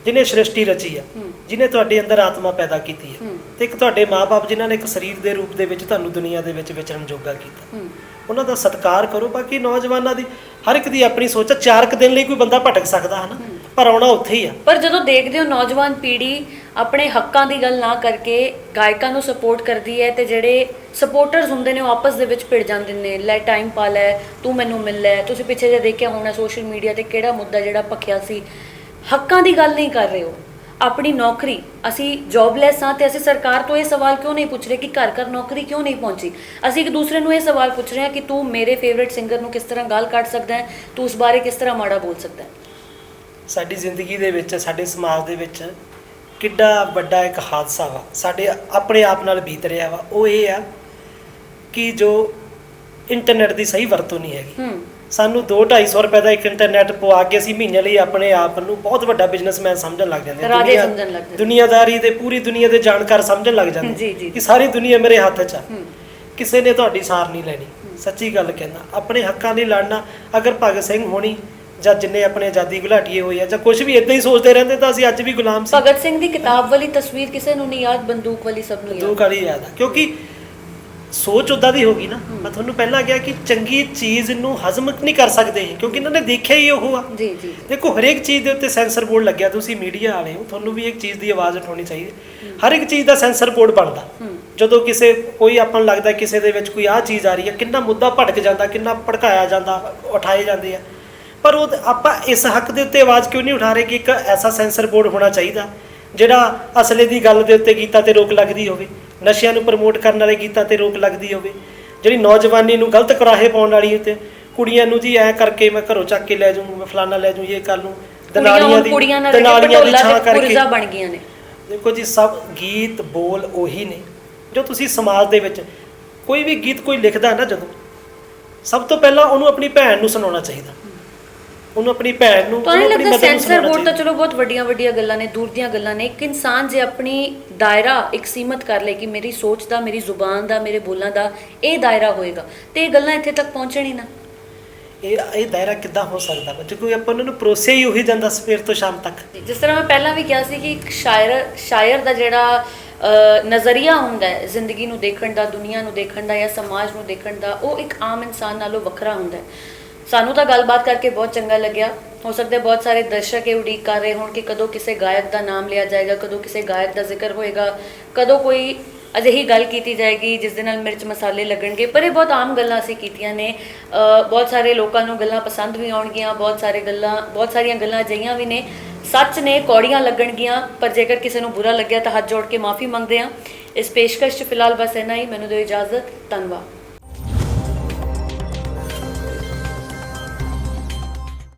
ਜਿਹਨੇ ਸ੍ਰਿਸ਼ਟੀ ਰਚੀ ਆ, ਜਿਹਨੇ ਤੁਹਾਡੇ ਅੰਦਰ ਆਤਮਾ ਪੈਦਾ ਕੀਤੀ ਹੈ, ਤੇ ਇੱਕ ਤੁਹਾਡੇ ਮਾਂ-ਬਾਪ ਜਿਨ੍ਹਾਂ ਨੇ ਇੱਕ ਸਰੀਰ ਦੇ ਰੂਪ ਦੇ ਵਿੱਚ ਤੁਹਾਨੂੰ ਦੁਨੀਆ ਦੇ ਵਿੱਚ ਵਿਚਰਨ ਜੋਗਾ ਕੀਤਾ। ਉਹਨਾਂ ਦਾ ਸਤਿਕਾਰ ਕਰੋ। ਬਾਕੀ ਨੌਜਵਾਨਾਂ ਦੀ ਹਰ ਇੱਕ ਦੀ ਆਪਣੀ ਸੋਚ ਆ। 4 ਕੁ ਦਿਨ ਲਈ ਕੋਈ ਬੰਦਾ ਭਟਕ ਸਕਦਾ ਹੈ ਨਾ, ਪਰ ਆਉਣਾ ਉੱਥੇ ਹੀ ਆ। ਪਰ ਜਦੋਂ ਦੇਖਦੇ ਹੋ ਨੌਜਵਾਨ ਪੀੜ੍ਹੀ ਆਪਣੇ ਹੱਕਾਂ ਦੀ ਗੱਲ ਨਾ ਕਰਕੇ ਗਾਇਕਾਂ ਨੂੰ ਸਪੋਰਟ ਕਰਦੀ ਹੈ, ਤੇ ਜਿਹੜੇ ਸਪੋਰਟਰਸ ਹੁੰਦੇ ਨੇ ਉਹ ਆਪਸ ਦੇ ਵਿੱਚ ਭਿੜ ਜਾਂਦੇ ਨੇ, ਲੈ ਟਾਈਮ ਪਾ ਲੈ, ਤੂੰ ਮੈਨੂੰ ਮਿਲ ਲੈ। ਤੁਸੀਂ ਪਿੱਛੇ ਜੇ ਦੇਖਿਆ ਹੋਣਾ ਸੋਸ਼ਲ ਮੀਡੀਆ ਤੇ ਕਿਹੜਾ ਮੁੱਦਾ ਜਿਹੜਾ ਭਖਿਆ ਸੀ। ਹੱਕਾਂ ਦੀ ਗੱਲ ਨਹੀਂ ਕਰ ਰਹੇ ਹੋ, ਆਪਣੀ ਨੌਕਰੀ, ਅਸੀਂ ਜੌਬਲੈਸ ਹਾਂ ਤੇ ਅਸੀਂ ਸਰਕਾਰ ਤੋਂ ਇਹ ਸਵਾਲ ਕਿਉਂ ਨਹੀਂ ਪੁੱਛ ਰਹੇ ਕਿ ਘਰ ਘਰ ਨੌਕਰੀ ਕਿਉਂ ਨਹੀਂ ਪਹੁੰਚੀ। ਅਸੀਂ ਇੱਕ ਦੂਸਰੇ ਨੂੰ ਇਹ ਸਵਾਲ ਪੁੱਛ ਰਹੇ ਹਾਂ ਕਿ ਤੂੰ ਮੇਰੇ ਫੇਵਰਿਟ ਸਿੰਗਰ ਨੂੰ ਕਿਸ ਤਰ੍ਹਾਂ ਗਾਲ ਕੱਢ ਸਕਦਾ ਹੈ, ਤੂੰ ਉਸ ਬਾਰੇ ਕਿਸ ਤਰ੍ਹਾਂ ਮਾੜਾ ਬੋਲ ਸਕਦਾ ਹੈ। ਸਾਡੀ ਜ਼ਿੰਦਗੀ ਦੇ ਵਿੱਚ, ਸਾਡੇ ਸਮਾਜ ਦੇ ਵਿੱਚ ਕਿੱਡਾ ਵੱਡਾ ਇੱਕ ਹਾਦਸਾ ਵਾ ਸਾਡੇ ਆਪਣੇ ਆਪ ਨਾਲ ਬੀਤ ਰਿਹਾ ਵਾ। ਉਹ ਇਹ ਆ ਕਿ ਜੋ ਇੰਟਰਨੈਟ ਦੀ ਸਹੀ ਵਰਤੋਂ ਨਹੀਂ ਹੈਗੀ। ਸਾਨੂੰ 2-250 ਰੁਪਏ ਦਾ ਇੱਕ ਇੰਟਰਨੈਟ ਪਵਾ ਕੇ ਅਸੀਂ ਮਹੀਨੇ ਲਈ ਆਪਣੇ ਆਪ ਨੂੰ ਬਹੁਤ ਵੱਡਾ ਬਿਜ਼ਨਸਮੈਨ ਸਮਝਣ ਲੱਗ ਜਾਂਦੇ ਹਾਂ। ਦੁਨੀਆਦਾਰੀ ਦੇ ਪੂਰੀ ਦੁਨੀਆ ਦੇ ਜਾਣਕਾਰ ਸਮਝਣ ਲੱਗ ਜਾਂਦੇ ਕਿ ਸਾਰੀ ਦੁਨੀਆ ਮੇਰੇ ਹੱਥ 'ਚ ਆ। ਕਿਸੇ ਨੇ ਤੁਹਾਡੀ ਸਾਰ ਨਹੀਂ ਲੈਣੀ। ਸੱਚੀ ਗੱਲ ਕਹਿੰਦਾ, ਆਪਣੇ ਹੱਕਾਂ ਲਈ ਲੜਨਾ। ਅਗਰ ਭਗਤ ਸਿੰਘ ਹੋਣੀ ਜਾਂ ਜਿੰਨੇ ਆਪਣੇ ਆਜ਼ਾਦੀ ਘੁਲਾਟੀਏ ਹੋਏ ਆ ਜਾਂ ਕੁਝ ਵੀ ਇਦਾਂ ਹੀ ਸੋਚਦੇ ਰਹਿੰਦੇ ਤਾਂ ਅਸੀਂ ਅੱਜ ਵੀ ਗੁਲਾਮ ਸੀ। ਭਗਤ ਸਿੰਘ ਦੀ ਕਿਤਾਬ ਵਾਲੀ ਤਸਵੀਰ ਕਿਸੇ ਨੂੰ ਨਹੀਂ ਯਾਦ, ਬੰਦੂਕ ਵਾਲੀ ਸਭ ਨੂੰ ਬੰਦੂਕ ਵਾਲੀ ਯਾਦ ਆ, ਕਿਉਂਕਿ ਸੋਚ ਉਦਾਂ ਦੀ ਹੋ ਗਈ ਨਾ। ਮੈਂ ਤੁਹਾਨੂੰ ਪਹਿਲਾਂ ਕਿਹਾ ਕਿ ਚੰਗੀ ਚੀਜ਼ ਨੂੰ ਹਜ਼ਮ ਨਹੀਂ ਕਰ ਸਕਦੇ ਕਿਉਂਕਿ ਇਹਨਾਂ ਨੇ ਦੇਖਿਆ ਹੀ ਉਹ ਆ। ਜੀ ਜੀ। ਦੇਖੋ ਹਰੇਕ ਚੀਜ਼ ਦੇ ਉੱਤੇ ਸੈਂਸਰ ਬੋਰਡ ਲੱਗਿਆ। ਤੁਸੀਂ ਮੀਡੀਆ ਵਾਲੇ ਹੋ, ਤੁਹਾਨੂੰ ਵੀ ਇੱਕ ਚੀਜ਼ ਦੀ ਆਵਾਜ਼ ਉਠਾਉਣੀ ਚਾਹੀਦੀ। ਹਰ ਇੱਕ ਚੀਜ਼ ਦਾ ਸੈਂਸਰ ਬੋਰਡ ਬਣਦਾ। ਜਦੋਂ ਕਿਸੇ ਕੋਈ ਆਪਾਂ ਨੂੰ ਲੱਗਦਾ ਕਿਸੇ ਦੇ ਵਿੱਚ ਕੋਈ ਆਹ ਚੀਜ਼ ਆ ਰਹੀ ਹੈ, ਕਿੰਨਾ ਮੁੱਦਾ ਭਟਕ ਜਾਂਦਾ, ਕਿੰਨਾ ਭੜਕਾਇਆ ਜਾਂਦਾ, ਉਠਾਏ ਜਾਂਦੇ ਆ। ਪਰ ਉਹ ਆਪਾਂ ਇਸ ਹੱਕ ਦੇ ਉੱਤੇ ਆਵਾਜ਼ ਕਿਉਂ ਨਹੀਂ ਉਠਾ ਰਹੇ ਕਿ ਇੱਕ ਐਸਾ ਸੈਂਸਰ ਬੋਰਡ ਹੋਣਾ ਚਾਹੀਦਾ ਜਿਹੜਾ ਅਸਲੇ ਦੀ ਗੱਲ ਦੇ ਉੱਤੇ ਗੀਤਾਂ ਤੇ ਰੋਕ ਲੱਗਦੀ ਹੋਵੇ, ਨਸ਼ਿਆਂ ਨੂੰ ਪ੍ਰਮੋਟ ਕਰਨ ਵਾਲੇ ਗੀਤਾਂ ਤੇ ਰੋਕ ਲੱਗਦੀ ਹੋਵੇ, ਜਿਹੜੀ ਨੌਜਵਾਨੀ ਨੂੰ ਗਲਤ ਕੁਰਾਹੇ ਪਾਉਣ ਵਾਲੀ ਉੱਤੇ, ਕੁੜੀਆਂ ਨੂੰ ਜੀ ਐਂ ਕਰਕੇ ਮੈਂ ਘਰੋਂ ਚੱਕ ਕੇ ਲੈ ਜਾਊਂ, ਮੈਂ ਫਲਾਨਾ ਲੈ ਜਾਊਂ, ਇਹ ਕਰ ਲੂੰ, ਦਨਾਲੀਆਂ ਦੀ ਛਾਂ ਕਰਕੇ ਬਣ ਗਈਆਂ ਨੇ। ਦੇਖੋ ਜੀ, ਸਭ ਗੀਤ ਬੋਲ ਉਹੀ ਨੇ ਜੋ ਤੁਸੀਂ ਸਮਾਜ ਦੇ ਵਿੱਚ ਕੋਈ ਵੀ ਗੀਤ ਕੋਈ ਲਿਖਦਾ ਨਾ, ਜਦੋਂ ਸਭ ਤੋਂ ਪਹਿਲਾਂ ਉਹਨੂੰ ਆਪਣੀ ਭੈਣ ਨੂੰ ਸੁਣਾਉਣਾ ਚਾਹੀਦਾ। ਉਹਨੂੰ ਆਪਣੀ ਭੈਣ ਨੂੰ, ਤੁਹਾਨੂੰ ਲੱਗਦਾ ਸੈਂਸਰ ਬੋਰਡ ਤਾਂ ਚਲੋ ਬਹੁਤ ਵੱਡੀਆਂ ਗੱਲਾਂ ਨੇ, ਦੂਰ ਦੀਆਂ ਗੱਲਾਂ ਨੇ। ਇੱਕ ਇਨਸਾਨ ਜੇ ਆਪਣੀ ਦਾਇਰਾ ਇੱਕ ਸੀਮਤ ਕਰ ਲੇ ਕਿ ਮੇਰੀ ਸੋਚ ਦਾ, ਮੇਰੀ ਜ਼ੁਬਾਨ ਦਾ, ਮੇਰੇ ਬੋਲਾਂ ਦਾ ਇਹ ਦਾਇਰਾ ਹੋਏਗਾ ਤੇ ਇਹ ਗੱਲਾਂ ਇੱਥੇ ਤੱਕ ਪਹੁੰਚਣ ਹੀ ਨਾ। ਇਹ ਦਾਇਰਾ ਕਿੱਦਾਂ ਹੋ ਸਕਦਾ ਵਾ ਜੇ ਕੋਈ ਆਪਾਂ ਉਹਨਾਂ ਨੂੰ ਪਰੋਸਿਆ ਹੀ ਉਹੀ ਜਾਂਦਾ ਸਵੇਰ ਤੋਂ ਸ਼ਾਮ ਤੱਕ। ਜਿਸ ਤਰ੍ਹਾਂ ਮੈਂ ਪਹਿਲਾਂ ਵੀ ਕਿਹਾ ਸੀ ਕਿ ਇੱਕ ਸ਼ਾਇਰ ਦਾ ਜਿਹੜਾ ਨਜ਼ਰੀਆ ਹੁੰਦਾ ਹੈ ਜ਼ਿੰਦਗੀ ਨੂੰ ਦੇਖਣ ਦਾ, ਦੁਨੀਆ ਨੂੰ ਦੇਖਣ ਦਾ ਜਾਂ ਸਮਾਜ ਨੂੰ ਦੇਖਣ ਦਾ, ਉਹ ਇੱਕ ਆਮ ਇਨਸਾਨ ਨਾਲੋਂ ਵੱਖਰਾ ਹੁੰਦਾ ਹੈ। ਸਾਨੂੰ ਤਾਂ ਗੱਲਬਾਤ ਕਰਕੇ ਬਹੁਤ ਚੰਗਾ ਲੱਗਿਆ। ਹੋ ਸਕਦਾ ਬਹੁਤ ਸਾਰੇ ਦਰਸ਼ਕ ਇਹ ਉਡੀਕ ਕਰ ਰਹੇ ਹੋਣ ਕਿ ਕਦੋਂ ਕਿਸੇ ਗਾਇਕ ਦਾ ਨਾਮ ਲਿਆ ਜਾਏਗਾ, ਕਦੋਂ ਕਿਸੇ ਗਾਇਕ ਦਾ ਜ਼ਿਕਰ ਹੋਏਗਾ, ਕਦੋਂ ਕੋਈ ਅਜਿਹੀ ਗੱਲ ਕੀਤੀ ਜਾਏਗੀ ਜਿਸ ਦੇ ਨਾਲ ਮਿਰਚ ਮਸਾਲੇ ਲੱਗਣਗੇ। ਪਰ ਇਹ ਬਹੁਤ ਆਮ ਗੱਲਾਂ ਅਸੀਂ ਕੀਤੀਆਂ ਨੇ। ਬਹੁਤ ਸਾਰੇ ਲੋਕਾਂ ਨੂੰ ਗੱਲਾਂ ਪਸੰਦ ਵੀ ਆਉਣਗੀਆਂ, ਬਹੁਤ ਸਾਰੀਆਂ ਗੱਲਾਂ ਅਜਿਹੀਆਂ ਵੀ ਨੇ ਸੱਚ ਨੇ, ਕੌੜੀਆਂ ਲੱਗਣਗੀਆਂ। ਪਰ ਜੇਕਰ ਕਿਸੇ ਨੂੰ ਬੁਰਾ ਲੱਗਿਆ ਤਾਂ ਹੱਥ ਜੋੜ ਕੇ ਮਾਫੀ ਮੰਗਦੇ ਹਾਂ। ਇਸ ਪੇਸ਼ਕਸ਼ 'ਚ ਫਿਲਹਾਲ ਬਸ ਇੰਨਾ ਹੀ। ਮੈਨੂੰ ਦਿਓ ਇਜਾਜ਼ਤ। ਧੰਨਵਾਦ।